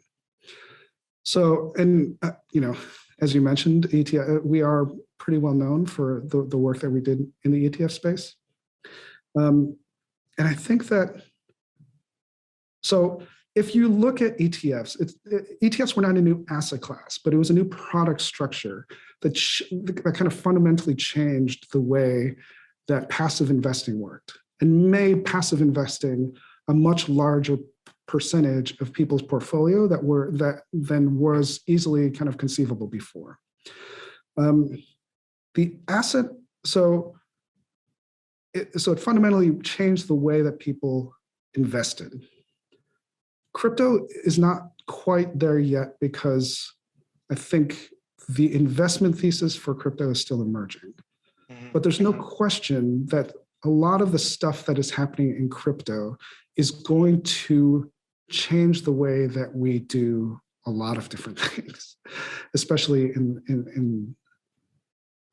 So, and as you mentioned, ETF, we are pretty well known for the work that we did in the ETF space. And I think that, so if you look at ETFs, ETFs were not a new asset class, but it was a new product structure that kind of fundamentally changed the way that passive investing worked and made passive investing a much larger percentage of people's portfolio that then was easily kind of conceivable before. The asset, so it fundamentally changed the way that people invested. Crypto is not quite there yet because I think the investment thesis for crypto is still emerging. But there's no question that a lot of the stuff that is happening in crypto is going to change the way that we do a lot of different things, especially in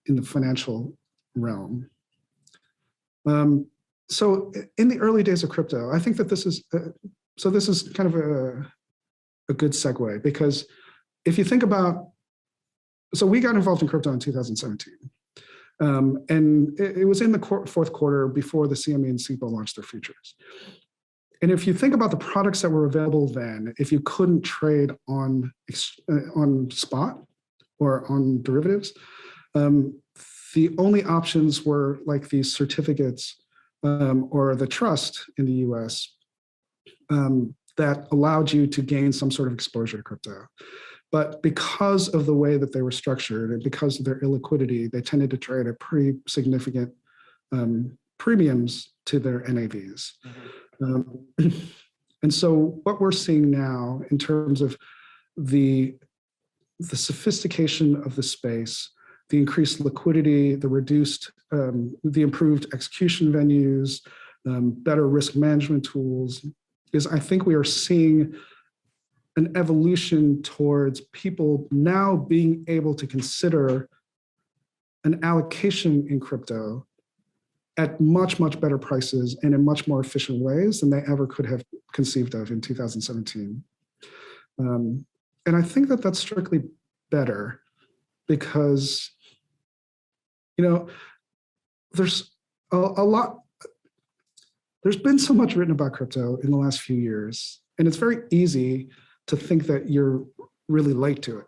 the financial realm. So in the early days of crypto, I think that this is kind of a good segue, because if you think about, so we got involved in crypto in 2017. And it was in the fourth quarter before the CME and SIPO launched their futures. And if you think about the products that were available then, if you couldn't trade on spot or on derivatives, the only options were like these certificates or the trust in the US that allowed you to gain some sort of exposure to crypto. But because of the way that they were structured and because of their illiquidity, they tended to trade at pretty significant premiums to their NAVs. And so what we're seeing now in terms of the sophistication of the space, the increased liquidity, the improved execution venues, better risk management tools, is I think we are seeing an evolution towards people now being able to consider an allocation in crypto at much, much better prices and in much more efficient ways than they ever could have conceived of in 2017. And I think that that's strictly better because, there's there's been so much written about crypto in the last few years, and it's very easy to think that you're really late to it.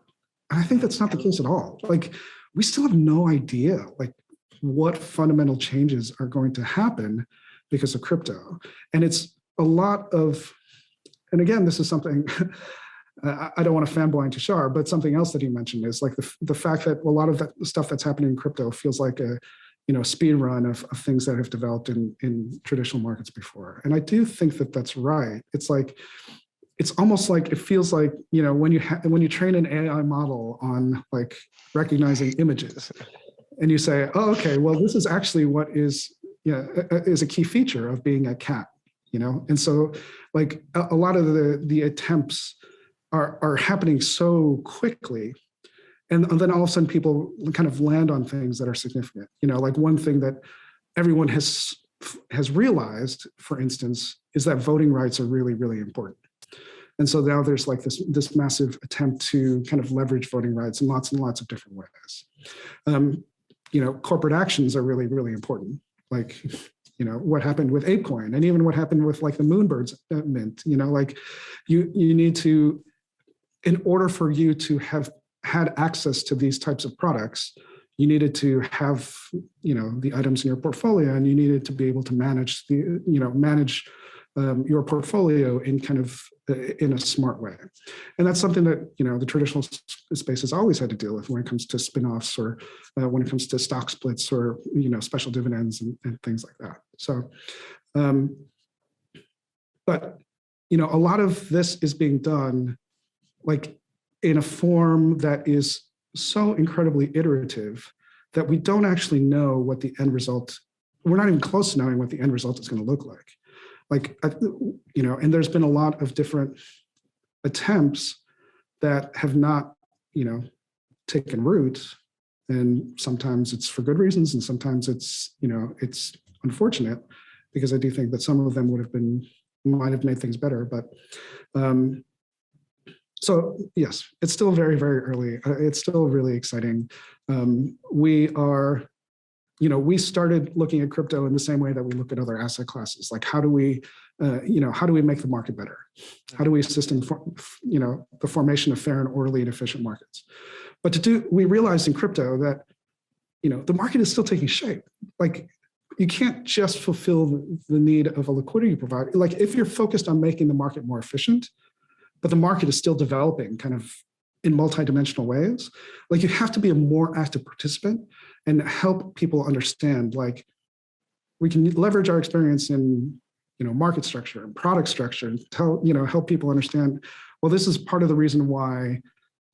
And I think that's not the case at all. Like, we still have no idea, like, what fundamental changes are going to happen because of crypto. And it's a lot of, and again, this is something, I don't want to fanboy into Shar, but something else that he mentioned is like the fact that a lot of that stuff that's happening in crypto feels like a speed run of things that have developed in traditional markets before. And I do think that that's right. It's like, it's almost like, it feels like, when you train an AI model on like recognizing images and you say, oh, okay, well, this is actually what is a key feature of being a cat, And so like a lot of the attempts are happening so quickly. And then all of a sudden people kind of land on things that are significant. Like one thing that everyone has realized, for instance, is that voting rights are really, really important. And so now there's like this massive attempt to kind of leverage voting rights in lots and lots of different ways. Corporate actions are really, really important. Like, what happened with ApeCoin, and even what happened with like the Moonbirds mint, you need to, in order for you to have had access to these types of products, you needed to have, the items in your portfolio, and you needed to be able to manage your portfolio in kind of in a smart way. And that's something that, the traditional space has always had to deal with when it comes to spinoffs, or when it comes to stock splits, or, special dividends and things like that. So, but, a lot of this is being done like in a form that is so incredibly iterative that we don't actually know what the end result, we're not even close to knowing what the end result is going to look like. And there's been a lot of different attempts that have not, taken root. And sometimes it's for good reasons, and sometimes it's, it's unfortunate, because I do think that some of them might have made things better. But so yes, it's still very, very early. It's still really exciting. We started looking at crypto in the same way that we look at other asset classes. Like, how do we make the market better? How do we assist in, the formation of fair and orderly and efficient markets? But we realized in crypto that, the market is still taking shape. Like, you can't just fulfill the need of a liquidity provider. Like, if you're focused on making the market more efficient, but the market is still developing kind of in multidimensional ways, like, you have to be a more active participant and help people understand, like, we can leverage our experience in, market structure and product structure, and help people understand, well, this is part of the reason why,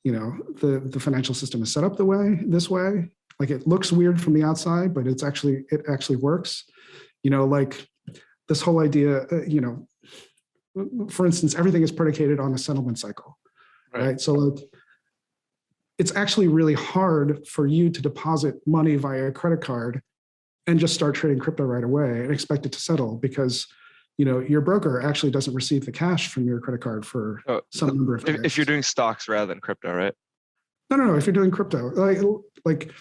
the financial system is set up this way. Like, it looks weird from the outside, but it actually works. Like this whole idea, for instance, everything is predicated on a settlement cycle, right? So like, it's actually really hard for you to deposit money via a credit card and just start trading crypto right away and expect it to settle, because your broker actually doesn't receive the cash from your credit card for some number of days. If you're doing stocks rather than crypto, right? No. If you're doing crypto, like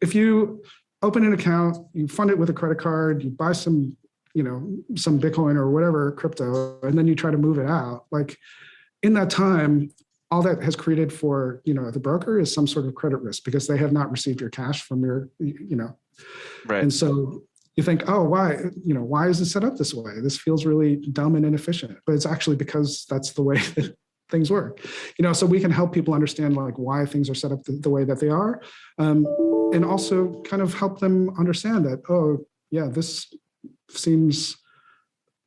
if you open an account, you fund it with a credit card, you buy some Bitcoin or whatever crypto, and then you try to move it out. Like, in that time, all that has created for, the broker is some sort of credit risk, because they have not received your cash from your, Right. And so you think, oh, why is it set up this way? This feels really dumb and inefficient, but it's actually because that's the way that things work. So we can help people understand, like, why things are set up the way that they are, and also kind of help them understand that, oh yeah, this seems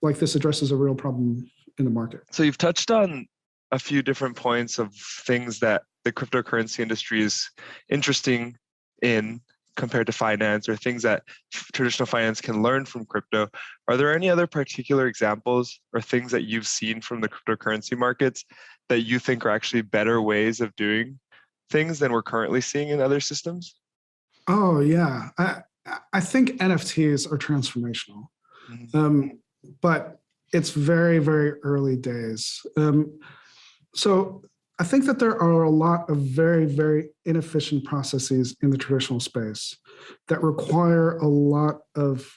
like this addresses a real problem in the market. So you've touched on a few different points of things that the cryptocurrency industry is interesting in compared to finance, or things that traditional finance can learn from crypto. Are there any other particular examples or things that you've seen from the cryptocurrency markets that you think are actually better ways of doing things than we're currently seeing in other systems? Oh yeah, I think NFTs are transformational, but it's very, very early days. So I think that there are a lot of very, very inefficient processes in the traditional space that require a lot of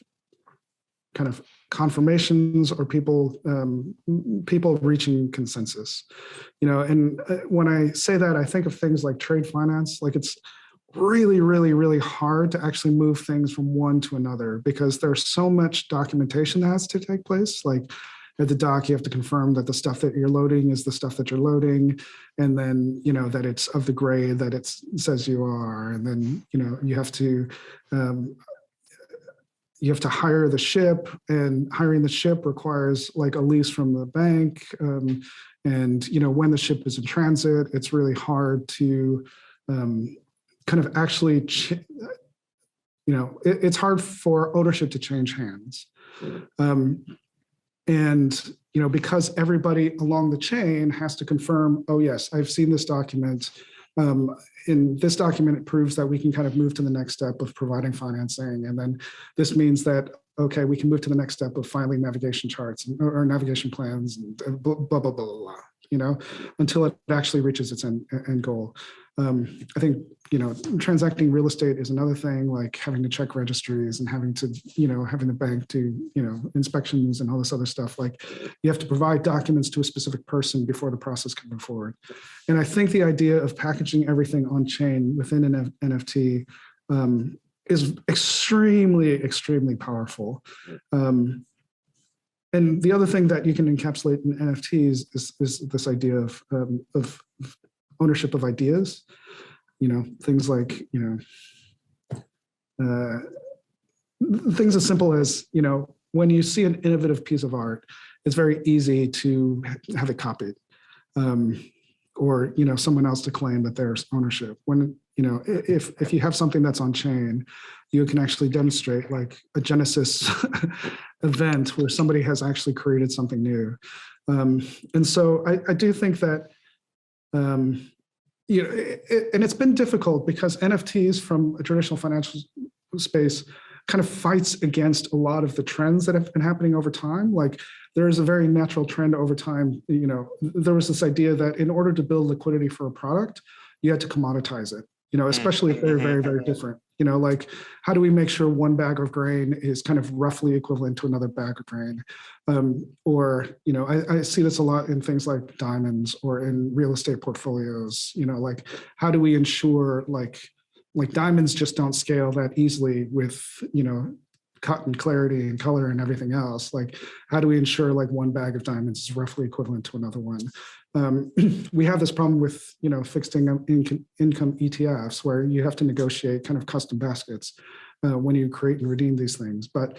kind of confirmations, or people reaching consensus. And when I say that, I think of things like trade finance. Like, it's really, really, really hard to actually move things from one to another, because there's so much documentation that has to take place. Like, at the dock, you have to confirm that the stuff that you're loading is the stuff that you're loading, and then that it's of the grade that it says you are, and then you have to hire the ship, and hiring the ship requires like a lease from the bank, and when the ship is in transit, it's really hard to kind of actually it's hard for ownership to change hands. And because everybody along the chain has to confirm, oh yes, I've seen this document. In this document, it proves that we can kind of move to the next step of providing financing. And then this means that, okay, we can move to the next step of filing navigation charts or navigation plans, and blah, blah, blah, blah, blah. until it actually reaches its end goal. I think, transacting real estate is another thing, like having to check registries and having the bank do, inspections and all this other stuff. Like you have to provide documents to a specific person before the process can move forward. And I think the idea of packaging everything on chain within an NFT is extremely, extremely powerful. And the other thing that you can encapsulate in NFTs is this idea of ownership of ideas. Things like things as simple as when you see an innovative piece of art, it's very easy to have it copied, or someone else to claim that there's ownership. When if you have something that's on chain, you can actually demonstrate like a Genesis event where somebody has actually created something new. And so I do think that, and it's been difficult because NFTs from a traditional financial space kind of fights against a lot of the trends that have been happening over time. Like there is a very natural trend over time. There was this idea that in order to build liquidity for a product, you had to commoditize it, especially if they're very, very different. Like how do we make sure one bag of grain is kind of roughly equivalent to another bag of grain? Or, I see this a lot in things like diamonds or in real estate portfolios, like how do we ensure like diamonds just don't scale that easily with, cut and clarity and color and everything else. Like, how do we ensure like one bag of diamonds is roughly equivalent to another one? We have this problem with, fixed income ETFs where you have to negotiate kind of custom baskets when you create and redeem these things. But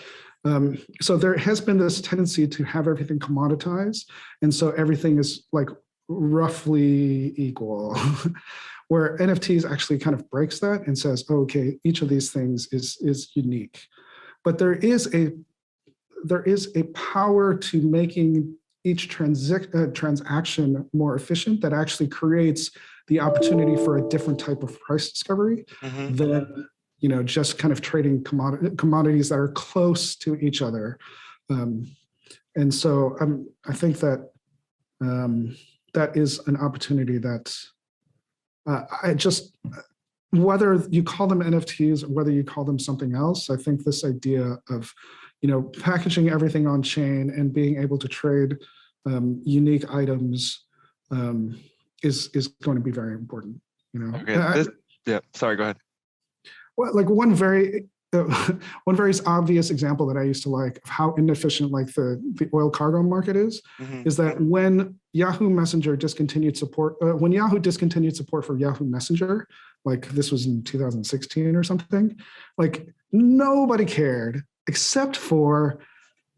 so there has been this tendency to have everything commoditized. And so everything is like roughly equal. Where NFTs actually kind of breaks that and says, oh, okay, each of these things is unique. But there is a power to making each transaction more efficient that actually creates the opportunity for a different type of price discovery than just kind of trading commodities that are close to each other. And so I think that that is an opportunity that whether you call them NFTs or whether you call them something else, I think this idea of, packaging everything on chain and being able to trade unique items is going to be very important. Okay. Yeah. Sorry. Go ahead. Well, like one very obvious example that I used to like of how inefficient like the oil cargo market is that when Yahoo Messenger discontinued support, when Yahoo discontinued support for Yahoo Messenger, like this was in 2016 or something, like nobody cared except for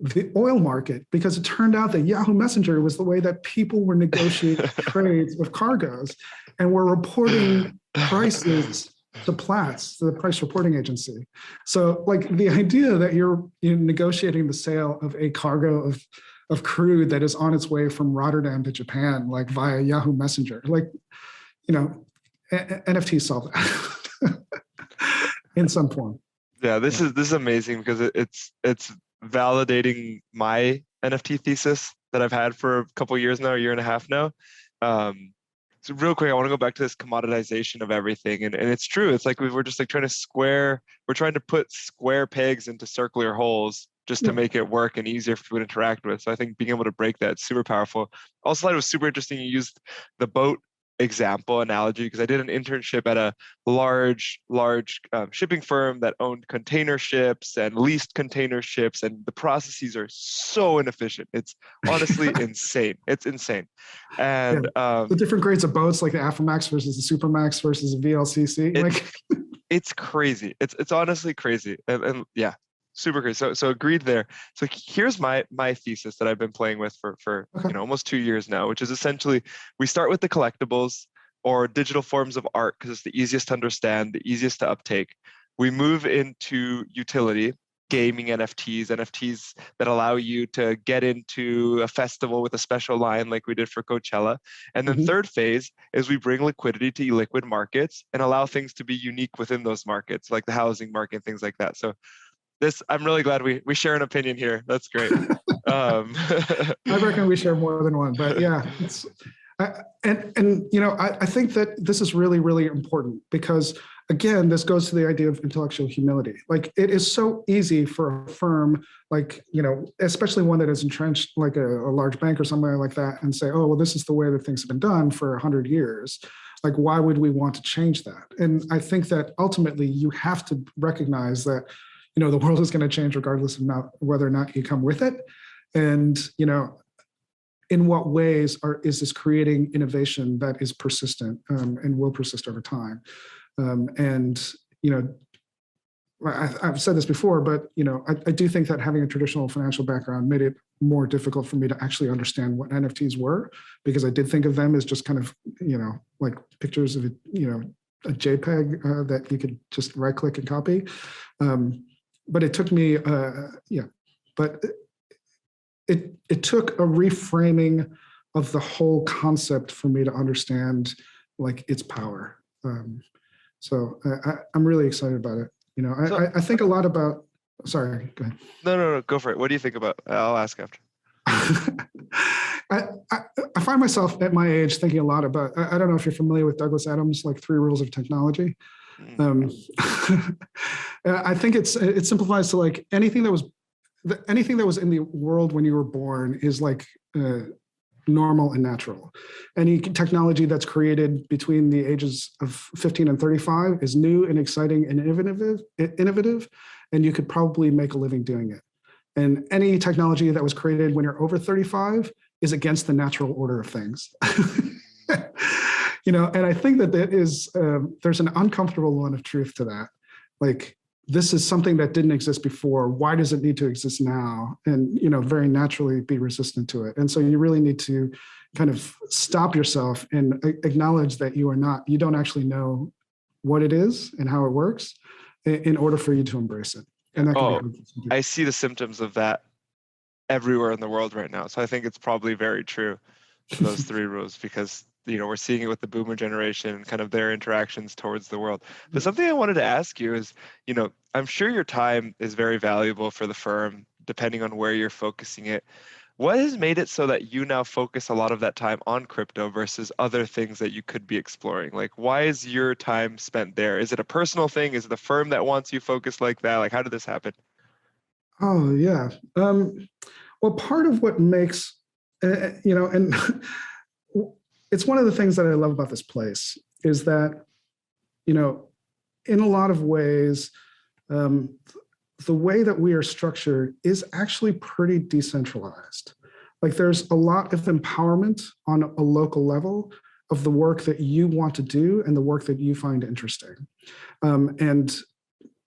the oil market, because it turned out that Yahoo Messenger was the way that people were negotiating trades with cargoes and were reporting prices to Platts, the price reporting agency. So like the idea that you're negotiating the sale of a cargo of crude that is on its way from Rotterdam to Japan, like via Yahoo Messenger, like, NFTs solve that in some form. Yeah, this is amazing because it's validating my NFT thesis that I've had for a couple of years now, a year and a half now. So real quick, I want to go back to this commoditization of everything. And it's true. It's like we're just like trying to put square pegs into circular holes just to make it work and easier for people to interact with. So I think being able to break that is super powerful. Also thought it was super interesting. You used the boat example analogy because I did an internship at a large shipping firm that owned container ships and leased container ships, and the processes are so inefficient. It's honestly insane. It's insane. And the different grades of boats, like the Aframax versus the Supermax versus the VLCC, it's crazy. It's honestly crazy. And yeah, super crazy. So agreed there. So here's my thesis that I've been playing with for almost 2 years now, which is essentially we start with the collectibles or digital forms of art because it's the easiest to understand, the easiest to uptake. We move into utility, gaming NFTs that allow you to get into a festival with a special line like we did for Coachella. And then third phase is we bring liquidity to illiquid markets and allow things to be unique within those markets, like the housing market and things like that. So I'm really glad we share an opinion here. That's great. I reckon we share more than one, but yeah, I think that this is really, really important because, again, this goes to the idea of intellectual humility. Like, it is so easy for a firm, like, especially one that is entrenched, like a large bank or somewhere like that, and say, oh, well, this is the way that things have been done for 100 years. Like, why would we want to change that? And I think that ultimately you have to recognize that, the world is going to change regardless of whether or not you come with it. And, in what ways is this creating innovation that is persistent and will persist over time? I've said this before, but I do think that having a traditional financial background made it more difficult for me to actually understand what NFTs were, because I did think of them as just kind of like pictures of a JPEG that you could just right click and copy. But it took me, but it took a reframing of the whole concept for me to understand like its power. So I'm really excited about it. I think a lot about, sorry, go ahead. No, go for it. What do you think about? I'll ask after. I find myself at my age thinking a lot about, I don't know if you're familiar with Douglas Adams' like 3 rules of technology. I think it simplifies to like anything that was in the world when you were born is like normal and natural. Any technology that's created between the ages of 15 and 35 is new and exciting and innovative, and you could probably make a living doing it. And any technology that was created when you're over 35 is against the natural order of things. And I think that there's an uncomfortable amount of truth to that. Like, this is something that didn't exist before. Why does it need to exist now? And, very naturally be resistant to it. And so you really need to kind of stop yourself and acknowledge that you don't actually know what it is and how it works in order for you to embrace it. And that can be I see the symptoms of that everywhere in the world right now. So I think it's probably very true, those 3 rules, because we're seeing it with the boomer generation and kind of their interactions towards the world. But something I wanted to ask you is, I'm sure your time is very valuable for the firm, depending on where you're focusing it. What has made it so that you now focus a lot of that time on crypto versus other things that you could be exploring? Like, why is your time spent there? Is it a personal thing? Is it the firm that wants you focused like that? Like, how did this happen? Oh, yeah. Well, part of what makes, and it's one of the things that I love about this place is that, in a lot of ways, the way that we are structured is actually pretty decentralized. Like, there's a lot of empowerment on a local level of the work that you want to do and the work that you find interesting. And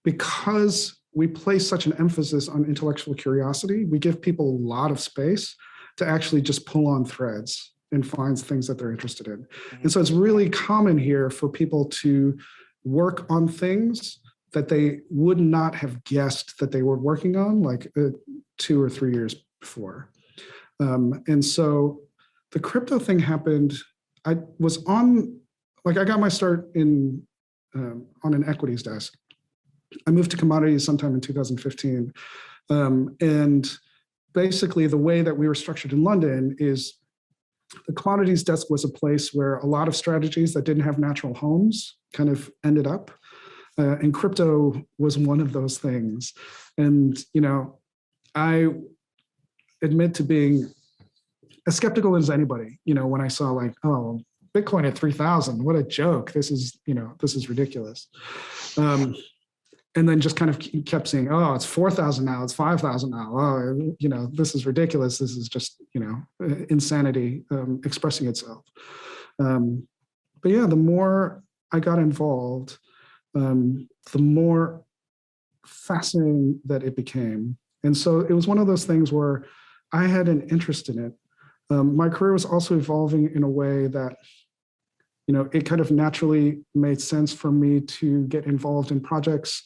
because we place such an emphasis on intellectual curiosity, we give people a lot of space to actually just pull on threads and find things that they're interested in. And so it's really common here for people to work on things that they would not have guessed that they were working on like 2 or 3 years before. And so the crypto thing happened. I got my start on an equities desk. I moved to commodities sometime in 2015. And basically the way that we were structured in London is the commodities desk was a place where a lot of strategies that didn't have natural homes kind of ended up. And crypto was one of those things. And, I admit to being as skeptical as anybody, when I saw like, oh, Bitcoin at 3,000, what a joke. This is ridiculous. And then just kind of kept saying, oh, it's 4,000 now, it's 5,000 now. Oh, this is ridiculous. This is just, insanity expressing itself. But yeah, the more I got involved, the more fascinating that it became. And so it was one of those things where I had an interest in it. My career was also evolving in a way that, it kind of naturally made sense for me to get involved in projects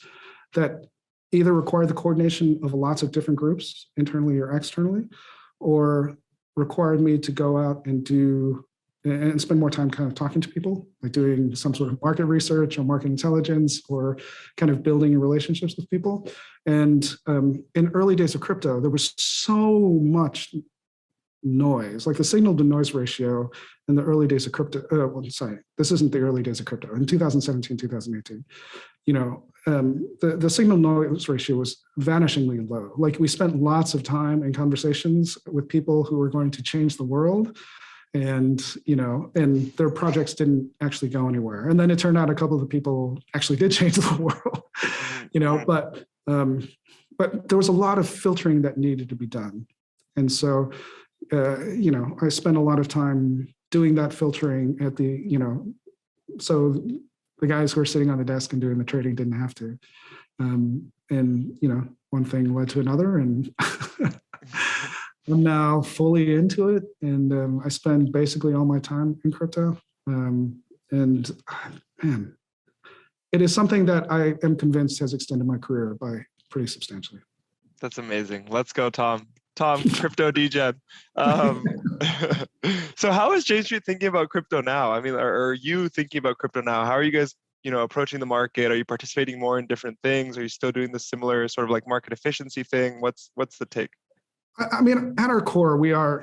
that either require the coordination of lots of different groups, internally or externally, or required me to go out and do and spend more time kind of talking to people, like doing some sort of market research or market intelligence, or kind of building relationships with people. And in early days of crypto, there was so much noise, like the signal to noise ratio in the early days of crypto. This isn't the early days of crypto. In 2017, 2018, the signal noise ratio was vanishingly low. Like, we spent lots of time in conversations with people who were going to change the world, and and their projects didn't actually go anywhere. And then it turned out a couple of the people actually did change the world, but there was a lot of filtering that needed to be done. And so, I spent a lot of time doing that filtering at so the guys who are sitting on the desk and doing the trading didn't have to. And one thing led to another, and I'm now fully into it, and I spend basically all my time in crypto. And man, it is something that I am convinced has extended my career by pretty substantially. That's amazing. Let's go, Tom. Crypto degen. So how is Jane Street thinking about crypto now? I mean, are you thinking about crypto now? How are you guys, approaching the market? Are you participating more in different things? Are you still doing the similar sort of like market efficiency thing? What's the take? I mean, at our core, we are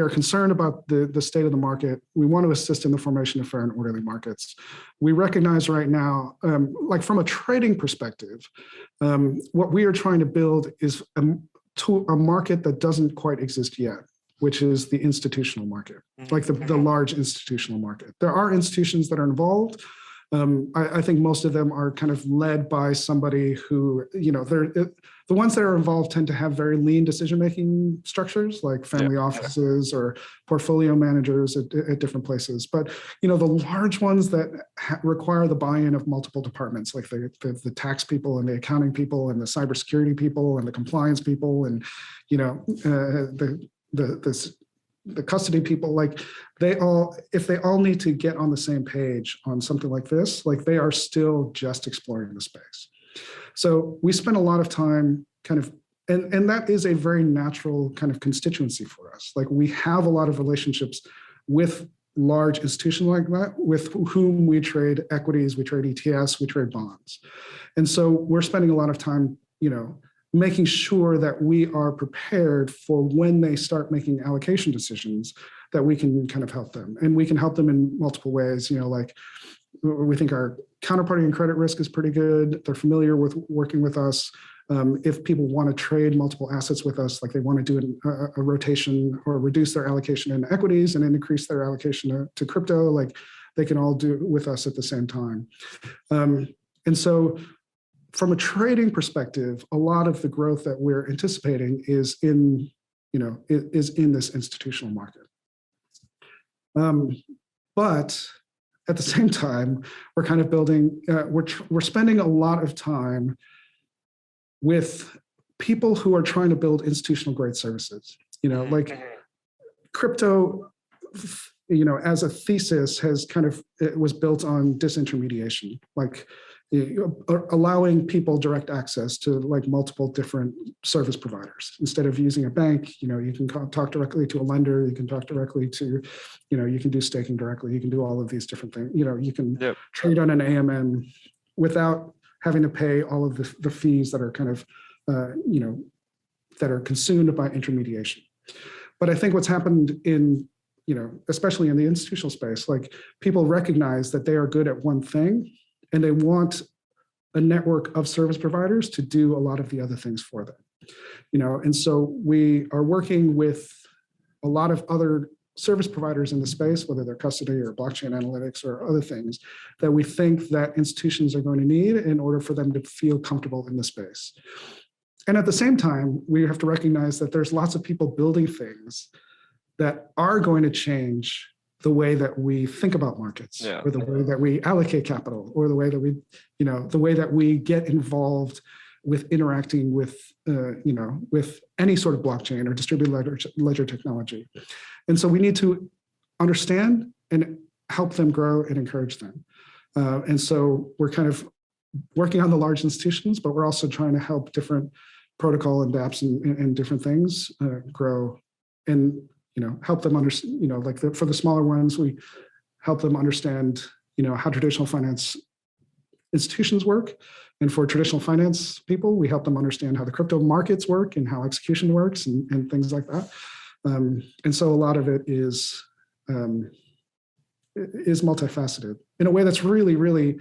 concerned about the state of the market. We want to assist in the formation of fair and orderly markets. We recognize right now, like from a trading perspective, what we are trying to build is a market that doesn't quite exist yet, which is the institutional market, like the large institutional market. There are institutions that are involved. I think most of them are kind of led by somebody who, the ones that are involved tend to have very lean decision-making structures, like family offices or portfolio managers at different places. But, the large ones that require the buy-in of multiple departments, like the tax people and the accounting people and the cybersecurity people and the compliance people and, the custody people, like if they all need to get on the same page on something like this, like they are still just exploring the space. So we spend a lot of time kind of, and that is a very natural kind of constituency for us. Like, we have a lot of relationships with large institutions like that, with whom we trade equities, we trade ETFs, we trade bonds. And so we're spending a lot of time, making sure that we are prepared for when they start making allocation decisions, that we can kind of help them. And we can help them in multiple ways, like we think our counterparty and credit risk is pretty good. They're familiar with working with us. If people want to trade multiple assets with us, like they want to do a rotation or reduce their allocation in equities and then increase their allocation to crypto, like they can all do it with us at the same time. And so from a trading perspective, a lot of the growth that we're anticipating is in this institutional market. But at the same time, we're kind of building, we're spending a lot of time with people who are trying to build institutional grade services. Like crypto, as a thesis has it was built on disintermediation, like allowing people direct access to like multiple different service providers. Instead of using a bank, you can talk directly to a lender, you can talk directly to, you can do staking directly, you can do all of these different things. You can trade on an AMM without having to pay all of the fees that are kind of, that are consumed by intermediation. But I think what's happened in, especially in the institutional space, like people recognize that they are good at one thing and they want a network of service providers to do a lot of the other things for them. And so we are working with a lot of other service providers in the space, whether they're custody or blockchain analytics or other things that we think that institutions are going to need in order for them to feel comfortable in the space. And at the same time, we have to recognize that there's lots of people building things that are going to change the way that we think about markets, or the way that we allocate capital, or the way that we, the way that we get involved with interacting with, with any sort of blockchain or distributed ledger technology. And so we need to understand and help them grow and encourage them. And so we're kind of working on the large institutions, but we're also trying to help different protocol and dApps and different things grow. And help them understand, like for the smaller ones, we help them understand, how traditional finance institutions work. And for traditional finance people, we help them understand how the crypto markets work and how execution works and things like that. And so a lot of it is multifaceted in a way that's really, really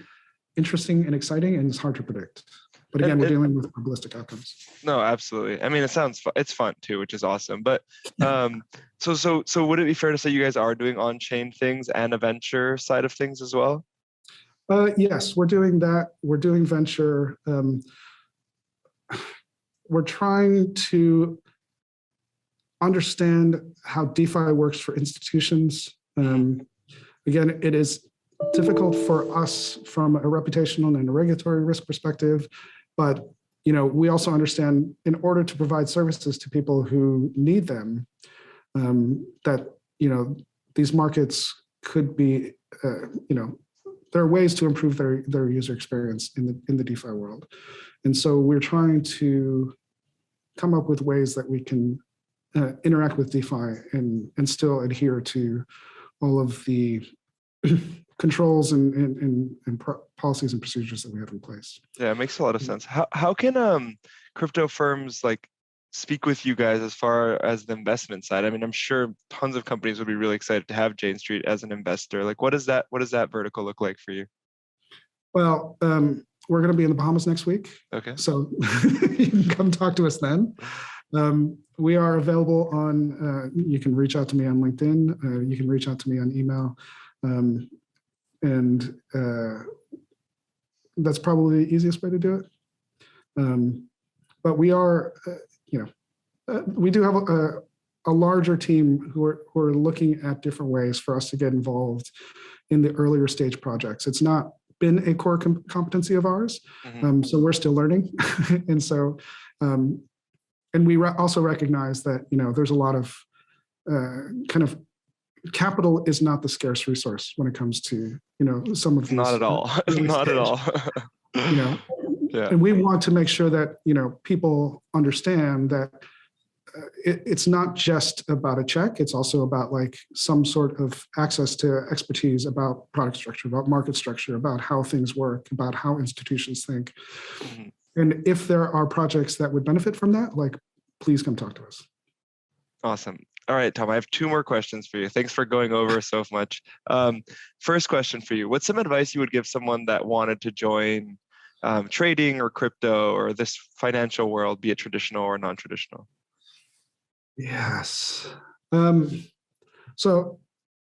interesting and exciting, and it's hard to predict. But again, we're dealing with probabilistic outcomes. No, absolutely. I mean, it's fun too, which is awesome. But so would it be fair to say you guys are doing on-chain things and a venture side of things as well? Yes, we're doing that. We're doing venture. We're trying to understand how DeFi works for institutions. Again, it is difficult for us from a reputational and a regulatory risk perspective, but we also understand in order to provide services to people who need them, that these markets could be, there are ways to improve their user experience in the DeFi world, and so we're trying to come up with ways that we can interact with DeFi and still adhere to all of the controls and policies and procedures that we have in place. Yeah, it makes a lot of sense. How can crypto firms speak with you guys as far as the investment side? I mean, I'm sure tons of companies would be really excited to have Jane Street as an investor. What does that vertical look like for you? Well, we're going to be in the Bahamas next week. Okay. So you can come talk to us then. We are available on, you can reach out to me on LinkedIn. You can reach out to me on email. And that's probably the easiest way to do it. But we are, we do have a larger team who are looking at different ways for us to get involved in the earlier stage projects. It's not been a core competency of ours, so we're still learning. And so, and we also recognize that there's a lot of kind of capital is not the scarce resource when it comes to some of these. Not at all. Not at all. Yeah. And we want to make sure that people understand that it's not just about a check. It's also about some sort of access to expertise about product structure, about market structure, about how things work, about how institutions think. And if there are projects that would benefit from that, please come talk to us. Awesome. All right, Tom, I have 2 more questions for you. Thanks for going over so much. First question for you. What's some advice you would give someone that wanted to join trading or crypto or this financial world, be it traditional or non-traditional? Yes. So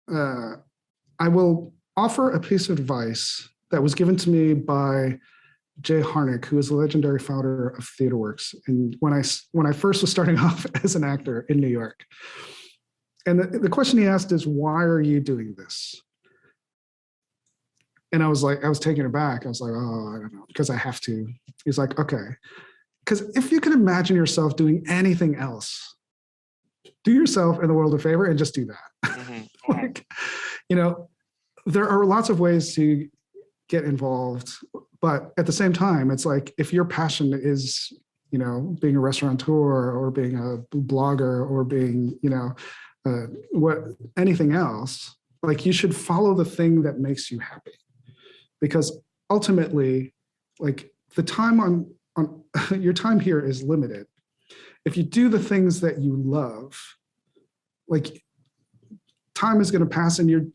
I will offer a piece of advice that was given to me by Jay Harnick, who is the legendary founder of TheaterWorks, and when I first was starting off as an actor in New York. And the question he asked is, why are you doing this? And I was taken aback. I was like, oh, I don't know, because I have to. He's like, okay, because if you can imagine yourself doing anything else, do yourself and the world a favor and just do that. There are lots of ways to get involved, but at the same time, it's if your passion is, being a restaurateur or being a blogger or being, anything else, you should follow the thing that makes you happy, because ultimately, the time on your time here is limited. If you do the things that you love, time is going to pass, and you're,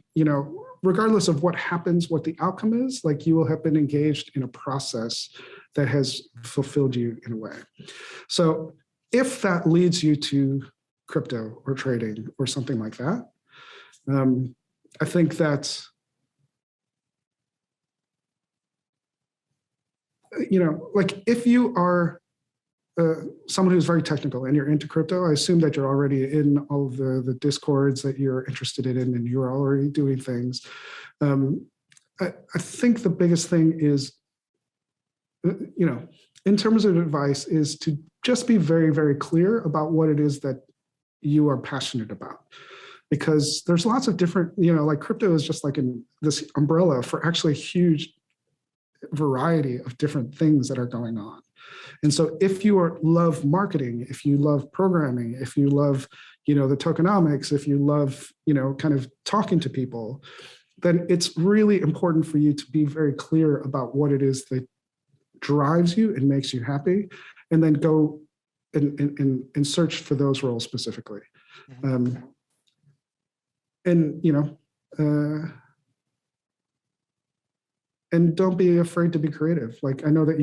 regardless of what happens, what the outcome is, you will have been engaged in a process that has fulfilled you in a way. So if that leads you to crypto or trading or something like that, I think that, if you are someone who's very technical and you're into crypto, I assume that you're already in all of the discords that you're interested in, and you're already doing things. I think the biggest thing is, in terms of advice, is to just be very, very clear about what it is that you are passionate about. Because there's lots of different, crypto is just this umbrella for actually a huge variety of different things that are going on. And so if you love marketing, if you love programming, if you love, the tokenomics, if you love, kind of talking to people, then it's really important for you to be very clear about what it is that drives you and makes you happy, and then go and search for those roles specifically. And don't be afraid to be creative. Like, I know that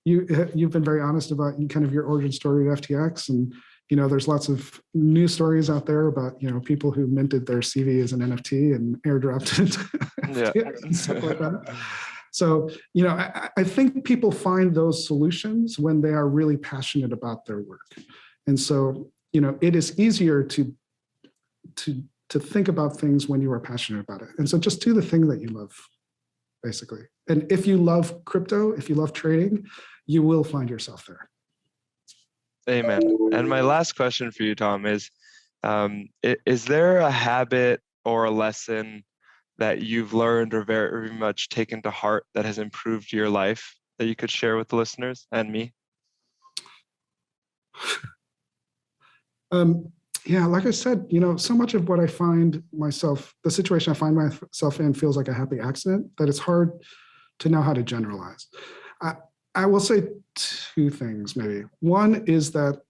you've been very honest about kind of your origin story at FTX, and there's lots of news stories out there about people who minted their CV as an NFT and airdropped it to FTX and stuff like that. So I think people find those solutions when they are really passionate about their work, and so it is easier to think about things when you are passionate about it. And so just do the thing that you love, basically. And if you love crypto, if you love trading, you will find yourself there. Amen. And my last question for you, Tom, is there a habit or a lesson that you've learned or very much taken to heart that has improved your life that you could share with the listeners and me? Yeah, like I said, so much of what I find myself, the situation I find myself in feels like a happy accident, that it's hard to know how to generalize. I will say two things, maybe. One is that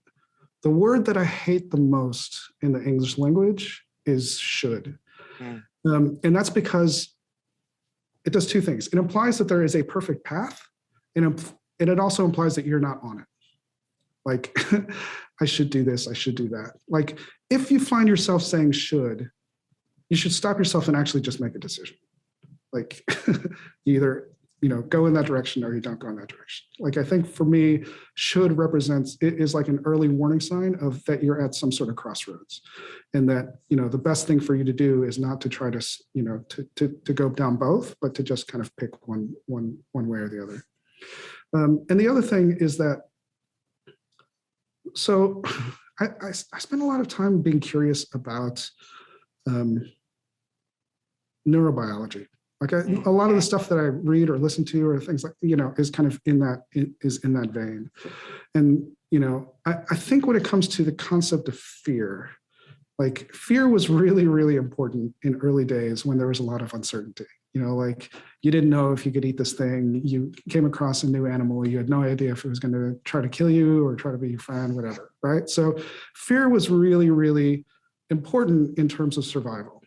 the word that I hate the most in the English language is should. And that's because it does two things. It implies that there is a perfect path, and it also implies that you're not on it. Like, I should do this, I should do that. Like, if you find yourself saying should, you should stop yourself and actually just make a decision. Like, you either go in that direction or you don't go in that direction. Like, I think for me, should is like an early warning sign of that you're at some sort of crossroads, and that the best thing for you to do is not to try to to go down both, but to just kind of pick one way or the other. And the other thing is that, so I spend a lot of time being curious about neurobiology. Like, a lot of the stuff that I read or listen to or things like, is kind of in that vein. And, I think when it comes to the concept of fear, like, fear was really, really important in early days when there was a lot of uncertainty. Like, you didn't know if you could eat this thing, you came across a new animal, you had no idea if it was going to try to kill you or try to be your friend, whatever, right? So fear was really, really important in terms of survival.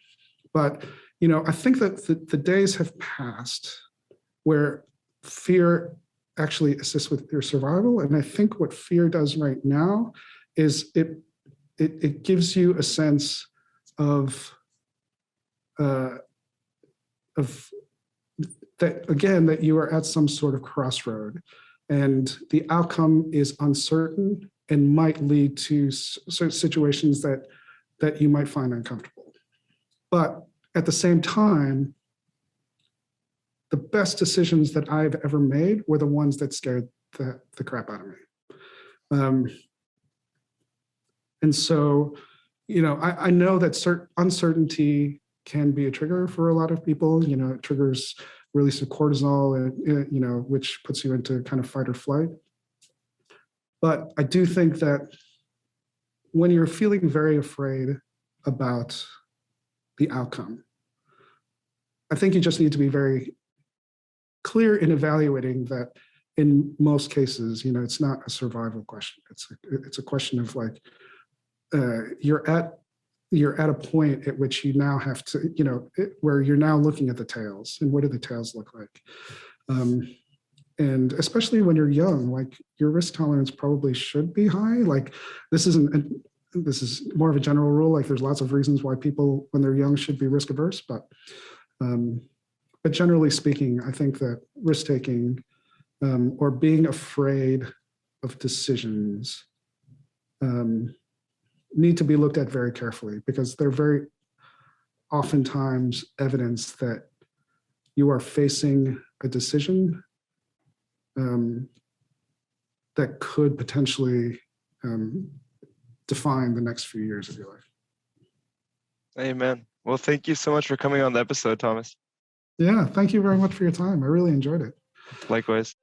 But I think that the days have passed where fear actually assists with your survival. And I think what fear does right now is it gives you a sense of that, again, that you are at some sort of crossroad, and the outcome is uncertain and might lead to certain situations that you might find uncomfortable. But at the same time, the best decisions that I've ever made were the ones that scared the crap out of me. And so, I know that uncertainty can be a trigger for a lot of people. It triggers release of cortisol, and, which puts you into kind of fight or flight. But I do think that when you're feeling very afraid about the outcome, I think you just need to be very clear in evaluating that in most cases, it's not a survival question. It's a question of, like, you're at a point at which you now have to, where you're now looking at the tails, and what do the tails look like? And especially when you're young, like, your risk tolerance probably should be high. Like, this is more of a general rule. Like, there's lots of reasons why people, when they're young, should be risk averse, but generally speaking, I think that risk taking or being afraid of decisions need to be looked at very carefully, because they're very oftentimes evidence that you are facing a decision that could potentially define the next few years of your life. Amen. Well, thank you so much for coming on the episode, Thomas. Yeah, thank you very much for your time. I really enjoyed it. Likewise.